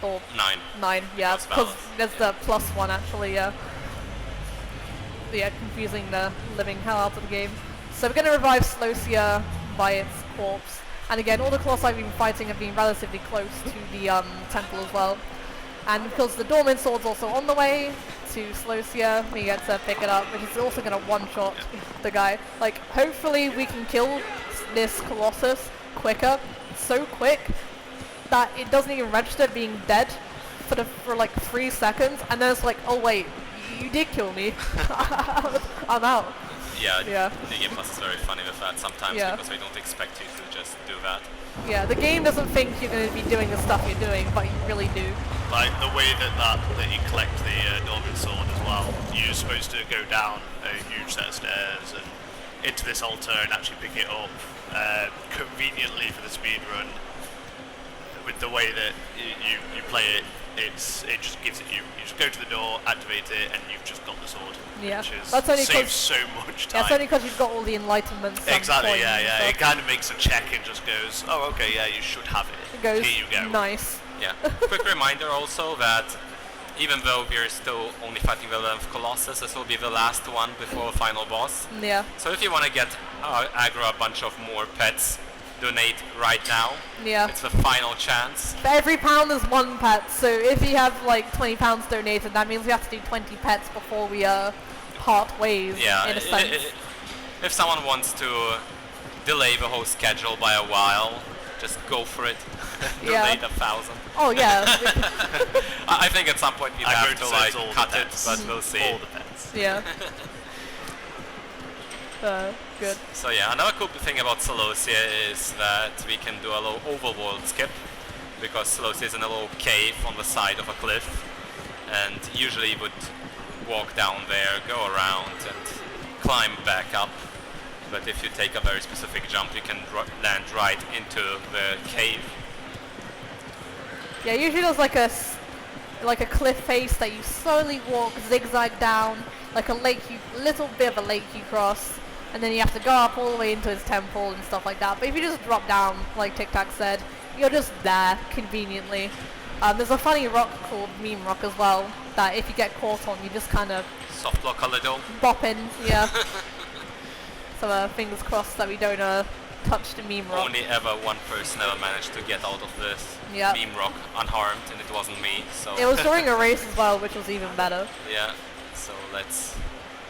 [SPEAKER 3] Or 9, yeah, because there's the +1 actually, yeah. Yeah, confusing the living hell out of the game. So we're going to revive Slocia by its corpse. And again, all the Colossi we've been fighting have been relatively close to the temple as well. And because the Dormant Sword's also on the way to Slocia, we get to pick it up, which is also going to one-shot the guy. Like, hopefully we can kill this Colossus quicker, so quick, that it doesn't even register being dead for like 3 seconds, and then it's like, oh wait, you did kill me. I'm out.
[SPEAKER 2] Yeah, the game plus is very funny with that sometimes because they don't expect you to just do that.
[SPEAKER 3] Yeah, the game doesn't think you're going to be doing the stuff you're doing, but you really do.
[SPEAKER 4] Like the way that you collect the Dormant Sword as well, you're supposed to go down a huge set of stairs and into this altar and actually pick it up conveniently for the speed run. With the way that you play it, it just gives it you. You just go to the door, activate it, and you've just got the sword.
[SPEAKER 3] Yeah,
[SPEAKER 4] which is,
[SPEAKER 3] that's only
[SPEAKER 4] saves so much time.
[SPEAKER 3] That's only because you've got all the enlightenments.
[SPEAKER 4] Exactly. Yeah. It kind of makes a check and just goes, oh, okay, yeah, you should have it.
[SPEAKER 3] It goes,
[SPEAKER 4] here you go.
[SPEAKER 3] Nice.
[SPEAKER 2] Yeah. Quick reminder also that even though we're still only fighting the 11th Colossus, this will be the last one before the final boss.
[SPEAKER 3] Yeah.
[SPEAKER 2] So if you want to get aggro a bunch of more pets, donate right now.
[SPEAKER 3] Yeah.
[SPEAKER 2] It's the final chance.
[SPEAKER 3] For every pound there's 1 pet, so if you have like 20 pounds donated, that means we have to do 20 pets before we part ways, in a sense.
[SPEAKER 2] If someone wants to delay the whole schedule by a while, just go for it. Donate 1,000.
[SPEAKER 3] Oh yeah.
[SPEAKER 2] I think at some point you have to like cut it, but we'll see.
[SPEAKER 4] All the pets.
[SPEAKER 3] Yeah. Good.
[SPEAKER 2] So yeah, another cool thing about Colossus is that we can do a little overworld skip, because Colossus is in a little cave on the side of a cliff, and usually you would walk down there, go around, and climb back up. But if you take a very specific jump, you can land right into the cave.
[SPEAKER 3] Yeah, usually there's like a cliff face that you slowly walk, zigzag down, like a little bit of a lake you cross, and then you have to go up all the way into his temple and stuff like that. But if you just drop down, like TikTak said, you're just there conveniently. There's a funny rock called Meme Rock as well, that if you get caught on, you just kind of
[SPEAKER 2] soft lock a little.
[SPEAKER 3] Bop in, yeah. So fingers crossed that we don't touch the Meme Rock.
[SPEAKER 2] Only ever one person ever managed to get out of this Meme Rock unharmed, and it wasn't me. So
[SPEAKER 3] it was during a race as well, which was even better.
[SPEAKER 2] Yeah. So let's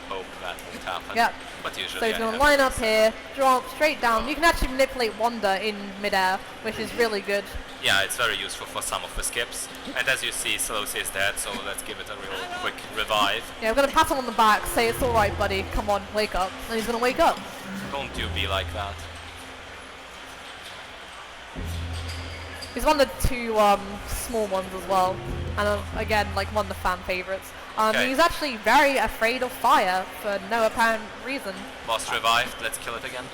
[SPEAKER 2] hope that won't happen.
[SPEAKER 3] Yeah.
[SPEAKER 2] But usually,
[SPEAKER 3] so you're going to line up here, drop straight down. You can actually manipulate Wanda in midair, which is really good.
[SPEAKER 2] Yeah, it's very useful for some of the skips. And as you see, Colossus is dead, so let's give it a real quick revive.
[SPEAKER 3] Yeah, we're going to pat him on the back, say it's alright buddy, come on, wake up. And he's going to wake up.
[SPEAKER 2] Don't you be like that.
[SPEAKER 3] He's one of the 2 small ones as well. And again, like one of the fan favourites. He's actually very afraid of fire for no apparent reason.
[SPEAKER 2] Boss revived, let's kill it again.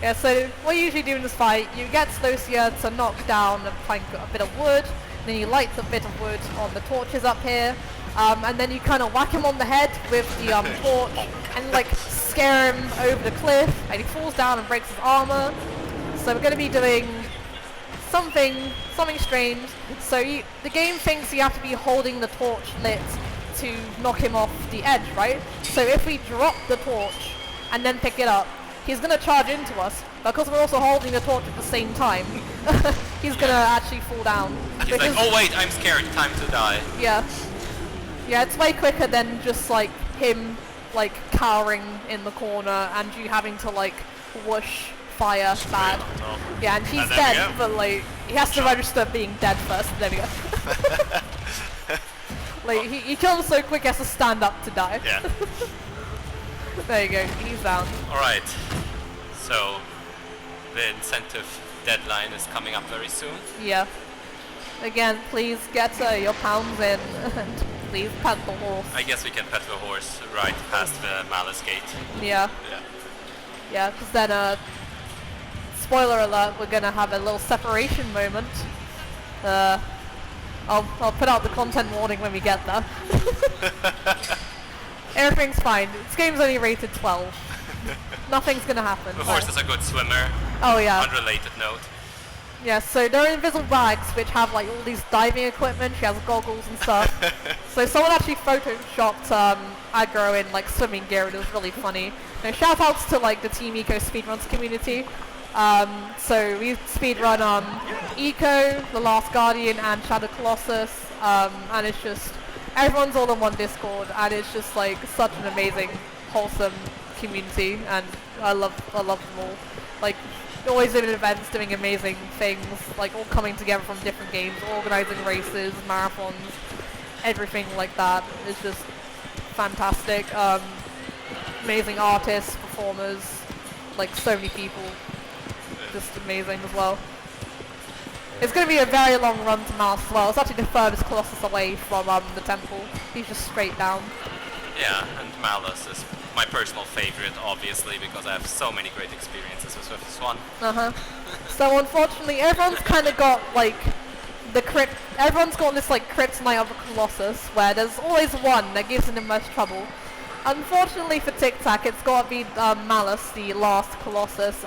[SPEAKER 3] Yeah, so what you usually do in this fight, you get Slocia to knock down a plank, a bit of wood, then you light the bit of wood on the torches up here, and then you kind of whack him on the head with the torch, and like scare him over the cliff, and he falls down and breaks his armor. So we're going to be doing something strange. So the game thinks you have to be holding the torch lit to knock him off the edge, right? So if we drop the torch and then pick it up, he's going to charge into us, but because we're also holding the torch at the same time, he's going to actually fall down.
[SPEAKER 2] He's like, oh wait, I'm scared, time to die.
[SPEAKER 3] Yeah. Yeah, it's way quicker than just like him like cowering in the corner and you having to like whoosh fire bad. Yeah, and she's dead, but like He has to register being dead first. There we go. Like, he kills so quick he has to stand up to die.
[SPEAKER 4] Yeah.
[SPEAKER 3] There you go, he's down.
[SPEAKER 2] Alright, so the incentive deadline is coming up very soon.
[SPEAKER 3] Yeah. Again, please get your pounds in and please pet the horse.
[SPEAKER 2] I guess we can pet the horse right past the Malice gate.
[SPEAKER 3] Yeah. Yeah, because then, spoiler alert, we're gonna have a little separation moment. I'll put out the content warning when we get there. Everything's fine. This game's only rated 12. Nothing's gonna happen.
[SPEAKER 2] The horse is a good swimmer.
[SPEAKER 3] Oh yeah.
[SPEAKER 2] Unrelated note.
[SPEAKER 3] Yeah, so there are invisible bags which have like all these diving equipment. She has goggles and stuff. So someone actually photoshopped Aggro in like swimming gear, and it was really funny. And shout outs to like the Team Eco speedruns community. So we speedrun Eco, The Last Guardian, and Shadow Colossus, and it's just everyone's all in one Discord, and it's just like such an amazing, wholesome community, and I love them all. Like always doing events, doing amazing things, like all coming together from different games, organizing races, marathons, everything like that. It's just fantastic. Amazing artists, performers, like so many people. Just amazing as well. It's going to be a very long run to Malice as well. It's actually the furthest Colossus away from the temple. He's just straight down.
[SPEAKER 2] Yeah, and Malice is my personal favorite, obviously, because I have so many great experiences with this one.
[SPEAKER 3] So unfortunately, everyone's kind of got like the crypt. Everyone's got this like kryptonite of a Colossus, where there's always one that gives them the most trouble. Unfortunately for TikTak, it's got to be Malice, the last Colossus.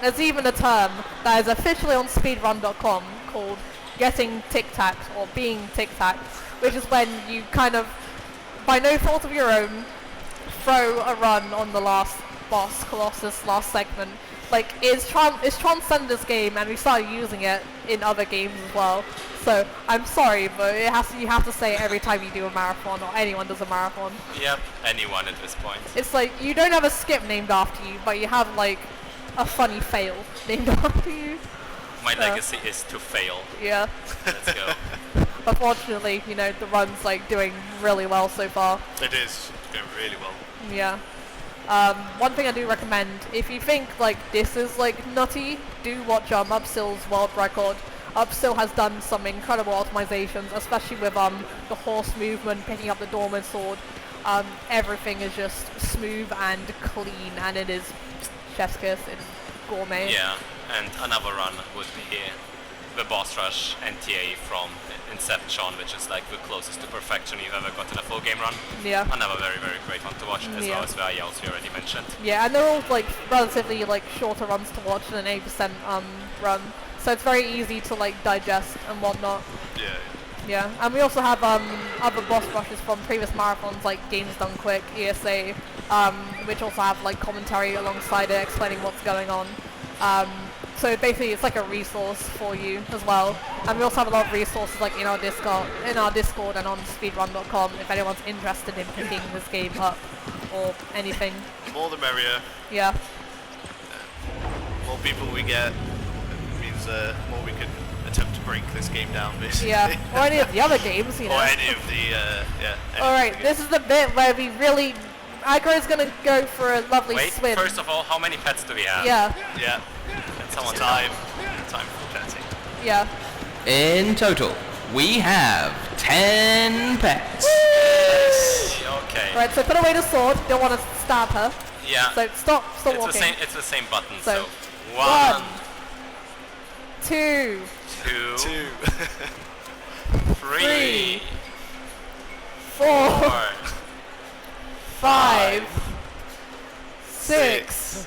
[SPEAKER 3] There's even a term that is officially on speedrun.com called getting TikTak, or being TikTak, which is when you kind of, by no fault of your own, throw a run on the last boss, Colossus, last segment. Like, it's transcended this game, and we started using it in other games as well. So, I'm sorry, but you have to say it every time you do a marathon, or anyone does a marathon.
[SPEAKER 2] Yep, anyone at this point.
[SPEAKER 3] It's like, you don't have a skip named after you, but you have, like, a funny fail named after you.
[SPEAKER 2] My legacy is to fail.
[SPEAKER 3] Yeah.
[SPEAKER 2] Let's go.
[SPEAKER 3] Unfortunately, you know, the run's, like, doing really well so far.
[SPEAKER 4] It is going really well.
[SPEAKER 3] Yeah. One thing I do recommend, if you think like this is like nutty, do watch Upstill's world record. Upstill has done some incredible optimizations, especially with the horse movement, picking up the Dormant Sword. Everything is just smooth and clean, and it is chef's kiss. It's gourmet.
[SPEAKER 2] Yeah, and another run would be the boss rush NTA from Inception, which is like the closest to perfection you've ever got in a full game run.
[SPEAKER 3] Yeah.
[SPEAKER 2] Another very, very great one to watch, as well as the IELTS you already mentioned.
[SPEAKER 3] Yeah, and they're all like relatively like shorter runs to watch than an 8% run, so it's very easy to like digest and whatnot.
[SPEAKER 4] Yeah.
[SPEAKER 3] Yeah, and we also have other boss rushes from previous marathons like Games Done Quick, ESA, which also have like commentary alongside it explaining what's going on. So basically, it's like a resource for you as well. And we also have a lot of resources like in our Discord and on speedrun.com if anyone's interested in picking this game up or anything.
[SPEAKER 4] The more the merrier.
[SPEAKER 3] Yeah.
[SPEAKER 4] More people we get means more we can attempt to break this game down, basically.
[SPEAKER 3] Yeah, or any of the other games, you know.
[SPEAKER 4] Or any of the, yeah.
[SPEAKER 3] Alright, this is the bit where we really... Aggro is going to go for a lovely swim.
[SPEAKER 2] First of all, how many pets do we have?
[SPEAKER 3] Yeah.
[SPEAKER 4] Yeah.
[SPEAKER 2] Someone's
[SPEAKER 4] time for petting.
[SPEAKER 3] Yeah.
[SPEAKER 1] In total, we have 10 pets.
[SPEAKER 2] Okay.
[SPEAKER 3] Right, so put away the sword. Don't want to stab her.
[SPEAKER 2] Yeah.
[SPEAKER 3] So stop walking.
[SPEAKER 2] It's the same button.
[SPEAKER 3] So,
[SPEAKER 2] 1,
[SPEAKER 3] 2,
[SPEAKER 2] 3,
[SPEAKER 3] 4,
[SPEAKER 2] 4,
[SPEAKER 3] 5, 6,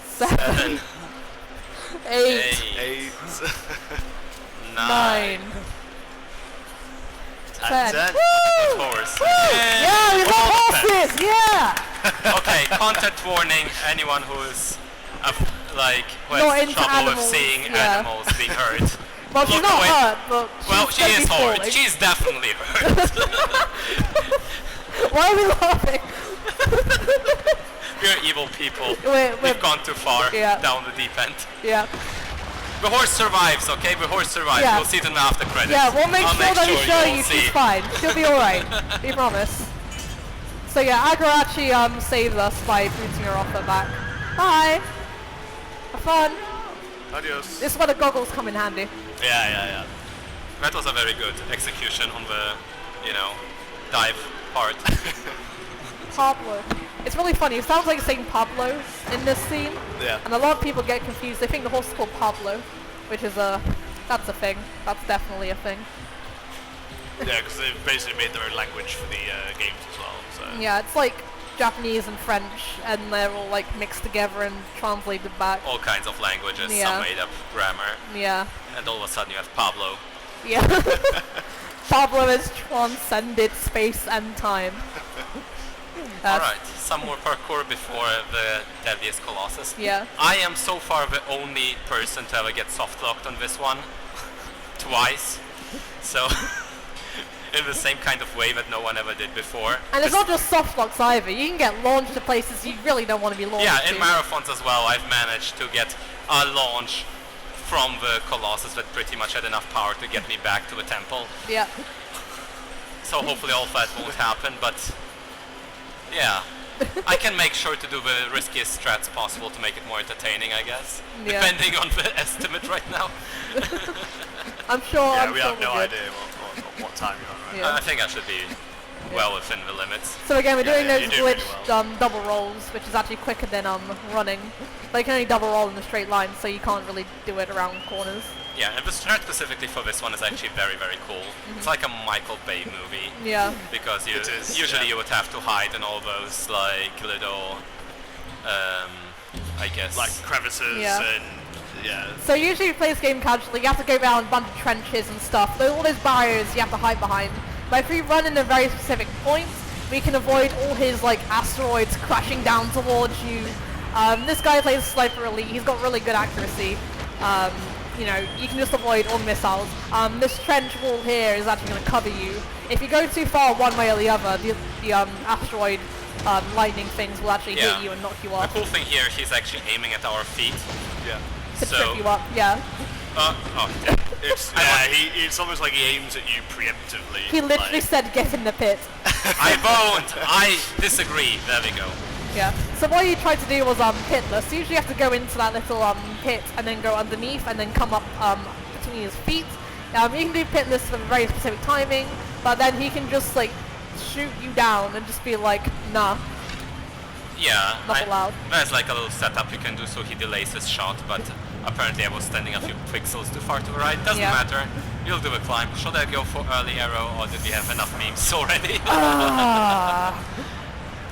[SPEAKER 3] 7, 8,
[SPEAKER 2] 9,
[SPEAKER 3] 10.
[SPEAKER 4] 10.
[SPEAKER 3] Woo!
[SPEAKER 2] Horse.
[SPEAKER 3] Yeah, we got horses! Yeah!
[SPEAKER 2] Okay, content warning, anyone who's who
[SPEAKER 3] Not
[SPEAKER 2] has
[SPEAKER 3] into
[SPEAKER 2] trouble
[SPEAKER 3] animals,
[SPEAKER 2] with seeing
[SPEAKER 3] yeah.
[SPEAKER 2] animals being hurt.
[SPEAKER 3] Well, she's
[SPEAKER 2] Look
[SPEAKER 3] not
[SPEAKER 2] away.
[SPEAKER 3] hurt, but
[SPEAKER 2] Well,
[SPEAKER 3] she's
[SPEAKER 2] she
[SPEAKER 3] gonna
[SPEAKER 2] is
[SPEAKER 3] be
[SPEAKER 2] hurt.
[SPEAKER 3] falling.
[SPEAKER 2] She's definitely hurt.
[SPEAKER 3] Why are we laughing?
[SPEAKER 2] We're evil people.
[SPEAKER 3] We're
[SPEAKER 2] We've gone too far
[SPEAKER 3] yeah.
[SPEAKER 2] down the deep end.
[SPEAKER 3] Yeah.
[SPEAKER 2] The horse survives, okay? The horse survives.
[SPEAKER 3] Yeah.
[SPEAKER 2] We'll see it in the after credits.
[SPEAKER 3] Yeah, we'll make sure that we show you
[SPEAKER 2] see.
[SPEAKER 3] she's fine. She'll be alright. We promise. So yeah, Agra actually saves us by booting her off her back. Bye! Have fun!
[SPEAKER 4] Adios.
[SPEAKER 3] This is where the goggles come in handy.
[SPEAKER 4] Yeah.
[SPEAKER 2] That was a very good execution on the, dive part.
[SPEAKER 3] Pablo. It's really funny. It sounds like saying Pablo in this scene.
[SPEAKER 4] Yeah.
[SPEAKER 3] And a lot of people get confused. They think the horse is called Pablo, which is that's a thing. That's definitely a thing.
[SPEAKER 4] Yeah, because they've basically made their own language for the games as well. So.
[SPEAKER 3] Yeah, it's like Japanese and French, and they're all like mixed together and translated back.
[SPEAKER 2] All kinds of languages,
[SPEAKER 3] Yeah.
[SPEAKER 2] some made up grammar,
[SPEAKER 3] Yeah.
[SPEAKER 2] and all of a sudden you have Pablo.
[SPEAKER 3] Yeah. Pablo has transcended space and time.
[SPEAKER 2] Alright, some more parkour before the deadliest Colossus.
[SPEAKER 3] Yeah.
[SPEAKER 2] I am so far the only person to ever get soft locked on this one. Twice. So, in the same kind of way that no one ever did before.
[SPEAKER 3] And it's not just soft locks either. You can get launched to places you really don't want to be launched
[SPEAKER 2] Yeah,
[SPEAKER 3] to.
[SPEAKER 2] in marathons as well, I've managed to get a launch from the Colossus that pretty much had enough power to get me back to the temple.
[SPEAKER 3] Yeah.
[SPEAKER 2] So hopefully all that won't happen, but yeah. I can make sure to do the riskiest strats possible to make it more entertaining, I guess.
[SPEAKER 3] Yeah.
[SPEAKER 2] Depending on the estimate right now.
[SPEAKER 3] I'm sure.
[SPEAKER 4] Yeah,
[SPEAKER 3] I'm
[SPEAKER 4] we
[SPEAKER 3] sure
[SPEAKER 4] have no
[SPEAKER 3] we're good.
[SPEAKER 4] idea what time you're on right
[SPEAKER 3] Yeah.
[SPEAKER 2] I think I should be well within the limits.
[SPEAKER 3] So again, we're doing
[SPEAKER 4] Yeah,
[SPEAKER 3] those
[SPEAKER 4] you do really
[SPEAKER 3] glitched double rolls, which is actually quicker than running. But you can only double roll in a straight line, so you can't really do it around corners.
[SPEAKER 2] Yeah, and the strat specifically for this one is actually very, very cool. It's like a Michael Bay movie.
[SPEAKER 3] Yeah.
[SPEAKER 2] Because you
[SPEAKER 4] It is,
[SPEAKER 2] usually
[SPEAKER 4] yeah.
[SPEAKER 2] you would have to hide in all those like little, I guess.
[SPEAKER 4] Like crevices
[SPEAKER 3] Yeah.
[SPEAKER 4] and yeah.
[SPEAKER 3] So usually you play this game casually, you have to go down a bunch of trenches and stuff. All those barriers you have to hide behind. But if we run in a very specific point, we can avoid all his like asteroids crashing down towards you. This guy plays Sniper Elite, he's got really good accuracy. You can just avoid all missiles. This trench wall here is actually going to cover you. If you go too far one way or the other, the asteroid lightning things will actually hit you and knock you
[SPEAKER 2] The
[SPEAKER 3] off.
[SPEAKER 2] cool thing here, he's actually aiming at our feet.
[SPEAKER 4] Yeah.
[SPEAKER 3] To
[SPEAKER 2] So,
[SPEAKER 3] trip you up, yeah.
[SPEAKER 4] It's almost like he aims at you preemptively.
[SPEAKER 3] He literally said, get in the pit.
[SPEAKER 2] I won't! I disagree. There we go.
[SPEAKER 3] Yeah. So what he tried to do was pitless. So usually you have to go into that little pit and then go underneath and then come up between his feet. You can do pitless for very specific timing, but then he can just like shoot you down and just be like, nah.
[SPEAKER 2] Yeah,
[SPEAKER 3] Not allowed.
[SPEAKER 2] There's like a little setup you can do so he delays his shot, but apparently I was standing a few pixels too far to the right. Doesn't matter. You'll do a climb. Should I go for early arrow or did we have enough memes already?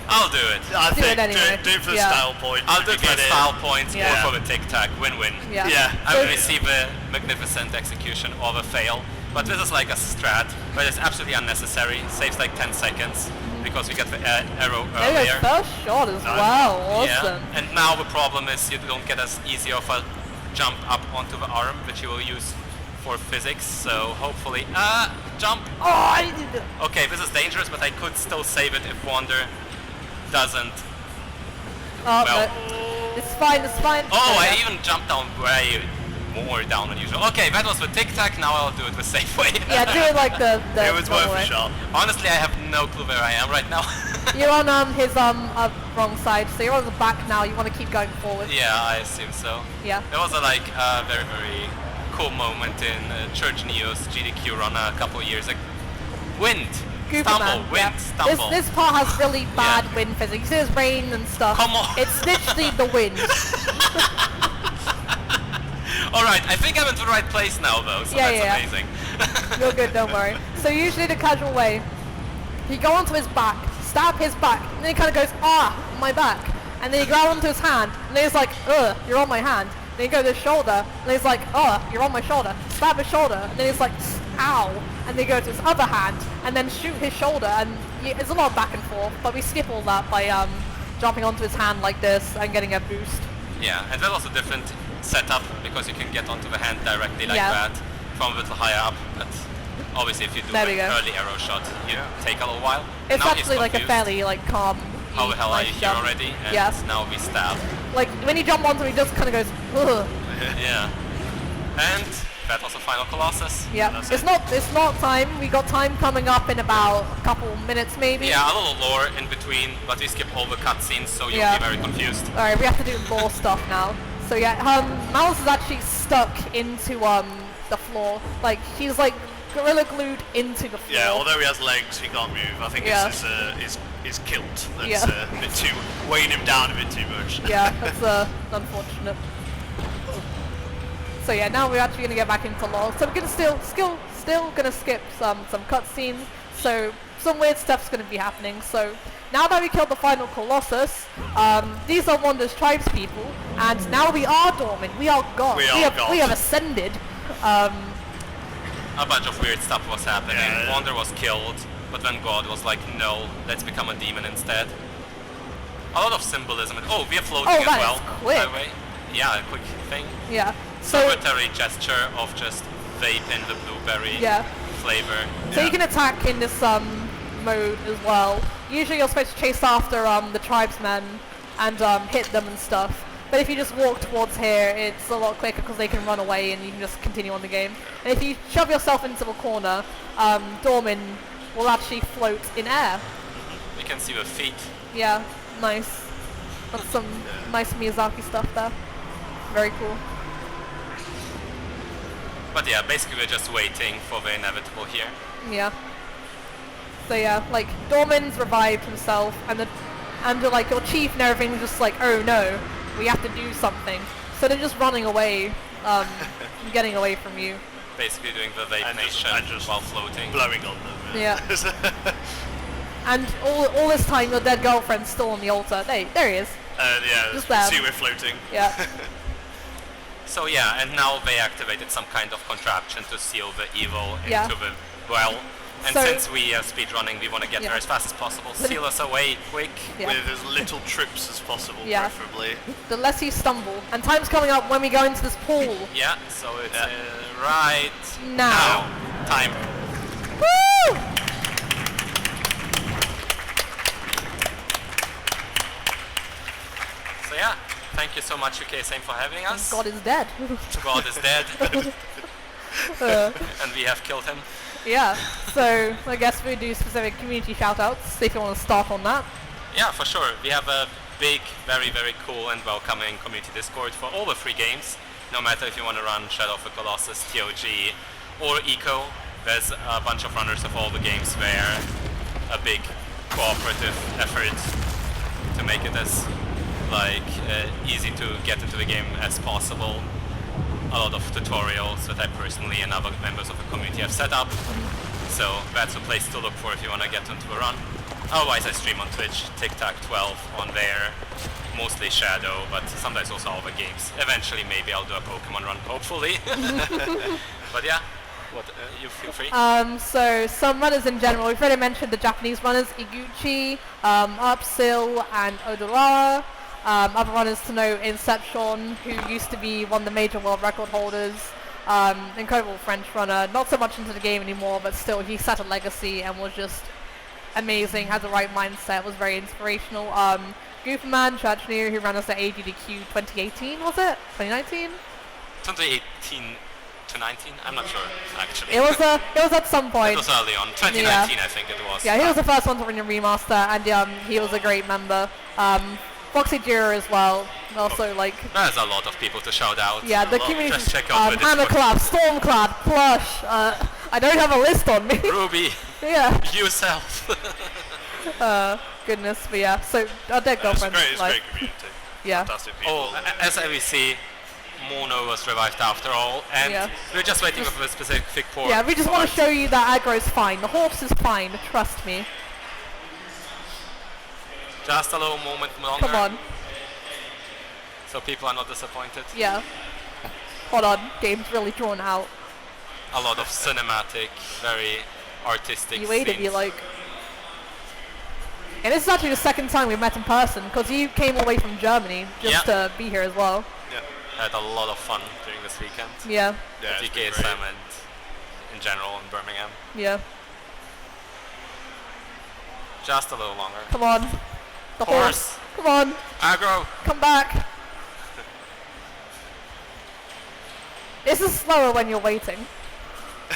[SPEAKER 2] I'll do it.
[SPEAKER 4] I
[SPEAKER 3] Do
[SPEAKER 4] think
[SPEAKER 3] it anyway.
[SPEAKER 4] do it for the
[SPEAKER 3] Yeah.
[SPEAKER 4] style point.
[SPEAKER 2] I'll do it for
[SPEAKER 4] Get in.
[SPEAKER 2] style points
[SPEAKER 3] Yeah.
[SPEAKER 2] or for the TikTak. Win-win.
[SPEAKER 3] Yeah.
[SPEAKER 4] Yeah.
[SPEAKER 2] I will receive a magnificent execution or a fail. But this is like a strat, but it's absolutely unnecessary. Saves like 10 seconds because we get the arrow
[SPEAKER 3] There goes
[SPEAKER 2] earlier.
[SPEAKER 3] first shot as well. Awesome.
[SPEAKER 2] Yeah. And now the problem is you don't get as easy of a jump up onto the arm, which you will use for physics. So hopefully, jump.
[SPEAKER 3] Oh, I did it.
[SPEAKER 2] Okay, this is dangerous, but I could still save it if Wander doesn't.
[SPEAKER 3] Oh,
[SPEAKER 2] Well.
[SPEAKER 3] no. It's fine, it's fine.
[SPEAKER 2] Oh,
[SPEAKER 3] There
[SPEAKER 2] I
[SPEAKER 3] we go.
[SPEAKER 2] even jumped down way more down than usual. Okay, that was the TikTak. Now I'll do it the safe way.
[SPEAKER 3] Yeah, do it like the
[SPEAKER 4] It was
[SPEAKER 3] normal
[SPEAKER 4] worth a
[SPEAKER 3] way.
[SPEAKER 4] shot.
[SPEAKER 2] Honestly, I have no clue where I am right now.
[SPEAKER 3] You're on his wrong side, so you're on the back now. You want to keep going forward.
[SPEAKER 2] Yeah, I assume so.
[SPEAKER 3] Yeah.
[SPEAKER 2] It was a very, very cool moment in Church Neo's GDQ run a couple years ago. Wind! Stumble!
[SPEAKER 3] Gooberman,
[SPEAKER 2] Wind!
[SPEAKER 3] yeah.
[SPEAKER 2] Stumble!
[SPEAKER 3] This part has really bad wind physics. You see there's rain and stuff.
[SPEAKER 2] Come on.
[SPEAKER 3] It's literally the wind.
[SPEAKER 2] Alright, I think I'm in the right place now though, so
[SPEAKER 3] Yeah,
[SPEAKER 2] that's
[SPEAKER 3] yeah.
[SPEAKER 2] amazing.
[SPEAKER 3] You're good, don't worry. So usually the casual way, you go onto his back, stab his back, and then he kind of goes, my back. And then you grab onto his hand, and then he's like, you're on my hand. Then you go to his shoulder, and he's like, you're on my shoulder. Stab his shoulder, and then he's like, ow. And then you go to his other hand, and then shoot his shoulder, and it's a lot of back and forth, but we skip all that by jumping onto his hand like this and getting a boost.
[SPEAKER 2] Yeah, and there's also different setup because you can get onto the hand directly like
[SPEAKER 3] Yeah.
[SPEAKER 2] that from a little higher up, but obviously if you do
[SPEAKER 3] There
[SPEAKER 2] an
[SPEAKER 3] we go.
[SPEAKER 2] early arrow shot, you take a little while.
[SPEAKER 3] It's
[SPEAKER 2] Now he's
[SPEAKER 3] actually like a
[SPEAKER 2] confused.
[SPEAKER 3] fairly calm.
[SPEAKER 2] How the hell are
[SPEAKER 3] nice
[SPEAKER 2] you here
[SPEAKER 3] jump.
[SPEAKER 2] already? And
[SPEAKER 3] Yeah.
[SPEAKER 2] now we stab.
[SPEAKER 3] Like when you jump onto him, he just kind of goes, ugh.
[SPEAKER 2] Yeah. And that was the final Colossus.
[SPEAKER 3] Yeah, it's not time. We got time coming up in about a couple minutes maybe.
[SPEAKER 2] Yeah, a little lore in between, but we skip all the cutscenes, so you'll be very confused.
[SPEAKER 3] Alright, we have to do lore stuff now. So yeah, Mouse is actually stuck into the floor. Like he's like gorilla glued into the floor.
[SPEAKER 4] Yeah, although he has legs, he can't move. I think it's his kilt that's a bit too weighing him down a bit too much.
[SPEAKER 3] Yeah, that's unfortunate. So yeah, now we're actually gonna get back into lore. So we're gonna still gonna skip some cutscenes. So some weird stuff's gonna be happening. So now that we killed the final Colossus, these are Wander's tribespeople, and now we are Dormant. We are God. We have ascended.
[SPEAKER 2] A bunch of weird stuff was happening. Yeah. Wander was killed, but then God was like, no, let's become a demon instead. A lot of symbolism. Oh, we are floating as well.
[SPEAKER 3] Quick.
[SPEAKER 2] By the way. Yeah, a quick thing.
[SPEAKER 3] Yeah.
[SPEAKER 2] Celebratory gesture of just vape in the blueberry flavor.
[SPEAKER 3] So you can attack in this mode as well. Usually you're supposed to chase after the tribesmen and hit them and stuff. But if you just walk towards here, it's a lot quicker because they can run away and you can just continue on the game. And if you shove yourself into the corner, Dorman will actually float in air.
[SPEAKER 2] You can see the feet.
[SPEAKER 3] Yeah, nice. That's some nice Miyazaki stuff there. Very cool.
[SPEAKER 2] But yeah, basically we're just waiting for the inevitable here.
[SPEAKER 3] Yeah. So yeah, like Dorman's revived himself, and like your chief and everything is just like, oh no, we have to do something. So they're just running away, getting away from you.
[SPEAKER 2] Basically doing the vape nation just while floating,
[SPEAKER 4] blowing on them.
[SPEAKER 3] Yeah. And all this time, your dead girlfriend's still on the altar. There he is.
[SPEAKER 4] Yeah,
[SPEAKER 3] just there.
[SPEAKER 4] See, we're floating.
[SPEAKER 3] Yeah.
[SPEAKER 2] So yeah, and now they activated some kind of contraption to seal the evil into the well. And since we are speedrunning, we want to get there as fast as possible. Seal us away quick.
[SPEAKER 3] Yeah.
[SPEAKER 4] With as little trips as possible, preferably.
[SPEAKER 3] The less you stumble. And time's coming up when we go into this pool.
[SPEAKER 2] Yeah, so it's right
[SPEAKER 3] now.
[SPEAKER 2] Time.
[SPEAKER 3] Woo!
[SPEAKER 2] So yeah, thank you so much UKSM for having us.
[SPEAKER 3] God is dead.
[SPEAKER 2] God is dead. And we have killed him.
[SPEAKER 3] Yeah, so I guess we do specific community shoutouts if you want to start on that.
[SPEAKER 2] Yeah, for sure. We have a big, very, very cool and welcoming community Discord for all the free games. No matter if you want to run Shadow of the Colossus, TOG, or Eco, there's a bunch of runners of all the games there. A big cooperative effort to make it as easy to get into the game as possible. A lot of tutorials that I personally and other members of the community have set up. So that's a place to look for if you want to get into a run. Otherwise I stream on Twitch, TikTak 12 on there. Mostly Shadow, but sometimes also other games. Eventually maybe I'll do a Pokemon run, hopefully. But yeah, you feel free.
[SPEAKER 3] So some runners in general, we've already mentioned the Japanese runners, Iguchi, Upsil and Odorara. Other runners to know, Inception, who used to be one of the major world record holders. Incredible French runner, not so much into the game anymore, but still he set a legacy and was just amazing, had the right mindset, was very inspirational. Gooferman, Churchneer, who ran us at AGDQ 2018, was it? 2019?
[SPEAKER 2] 2018 to 19? I'm not sure, actually.
[SPEAKER 3] It was at some point.
[SPEAKER 2] It was early on, 2019 I think it was.
[SPEAKER 3] Yeah, he was the first one to run a remaster, and he was a great member. Foxy Jira as well, also like...
[SPEAKER 2] There's a lot of people to shout out.
[SPEAKER 3] Yeah, the community...
[SPEAKER 2] Just check out
[SPEAKER 3] Hammerclap, Stormclap, Plush, I don't have a list on me.
[SPEAKER 2] Ruby.
[SPEAKER 3] Yeah.
[SPEAKER 2] Yourself.
[SPEAKER 3] Goodness, but yeah, so our dead girlfriends.
[SPEAKER 4] It's a great community.
[SPEAKER 3] Yeah.
[SPEAKER 4] Fantastic people.
[SPEAKER 2] Oh, as we see, Mono was revived after all, and we're just waiting for a specific port.
[SPEAKER 3] Yeah, we just want to show you that aggro's fine. The horse is fine, trust me.
[SPEAKER 2] Just a little moment longer.
[SPEAKER 3] Come on.
[SPEAKER 2] So people are not disappointed.
[SPEAKER 3] Yeah. Hold on, game's really drawn out.
[SPEAKER 2] A lot of cinematic, very artistic
[SPEAKER 3] You waited,
[SPEAKER 2] scenes.
[SPEAKER 3] you like... And this is actually the second time we met in person, because you came away from Germany just to be here as well.
[SPEAKER 2] Yeah. I had a lot of fun during this weekend.
[SPEAKER 3] Yeah.
[SPEAKER 2] At UKSM and in general in Birmingham.
[SPEAKER 3] Yeah.
[SPEAKER 2] Just a little longer.
[SPEAKER 3] Come on. The horse. Come on.
[SPEAKER 2] Aggro.
[SPEAKER 3] Come back. This is slower when you're waiting.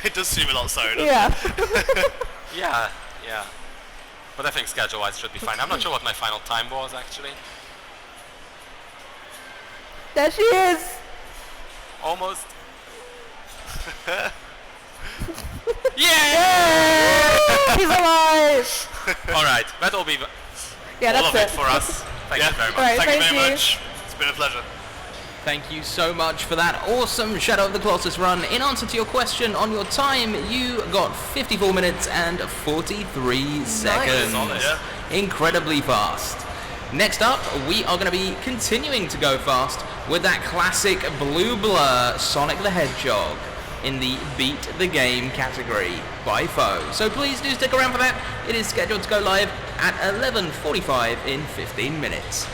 [SPEAKER 4] It does seem a lot slower, doesn't
[SPEAKER 3] it?
[SPEAKER 2] Yeah. But I think schedule-wise should be fine. I'm not sure what my final time was, actually.
[SPEAKER 3] There she is!
[SPEAKER 2] Almost.
[SPEAKER 3] Yeah! He's alive!
[SPEAKER 2] Alright, that'll be
[SPEAKER 3] all
[SPEAKER 2] of it for us. Thank you very much.
[SPEAKER 3] Right,
[SPEAKER 4] Thank you very much. It's been a pleasure.
[SPEAKER 1] Thank you so much for that awesome Shadow of the Colossus run. In answer to your question on your time, you got 54 minutes and 43 seconds.
[SPEAKER 4] Yeah.
[SPEAKER 1] Incredibly fast. Next up, we are going to be continuing to go fast with that classic blue blur Sonic the Hedgehog in the Beat the Game category by Foe. So please do stick around for that. It is scheduled to go live at 11:45 in 15 minutes.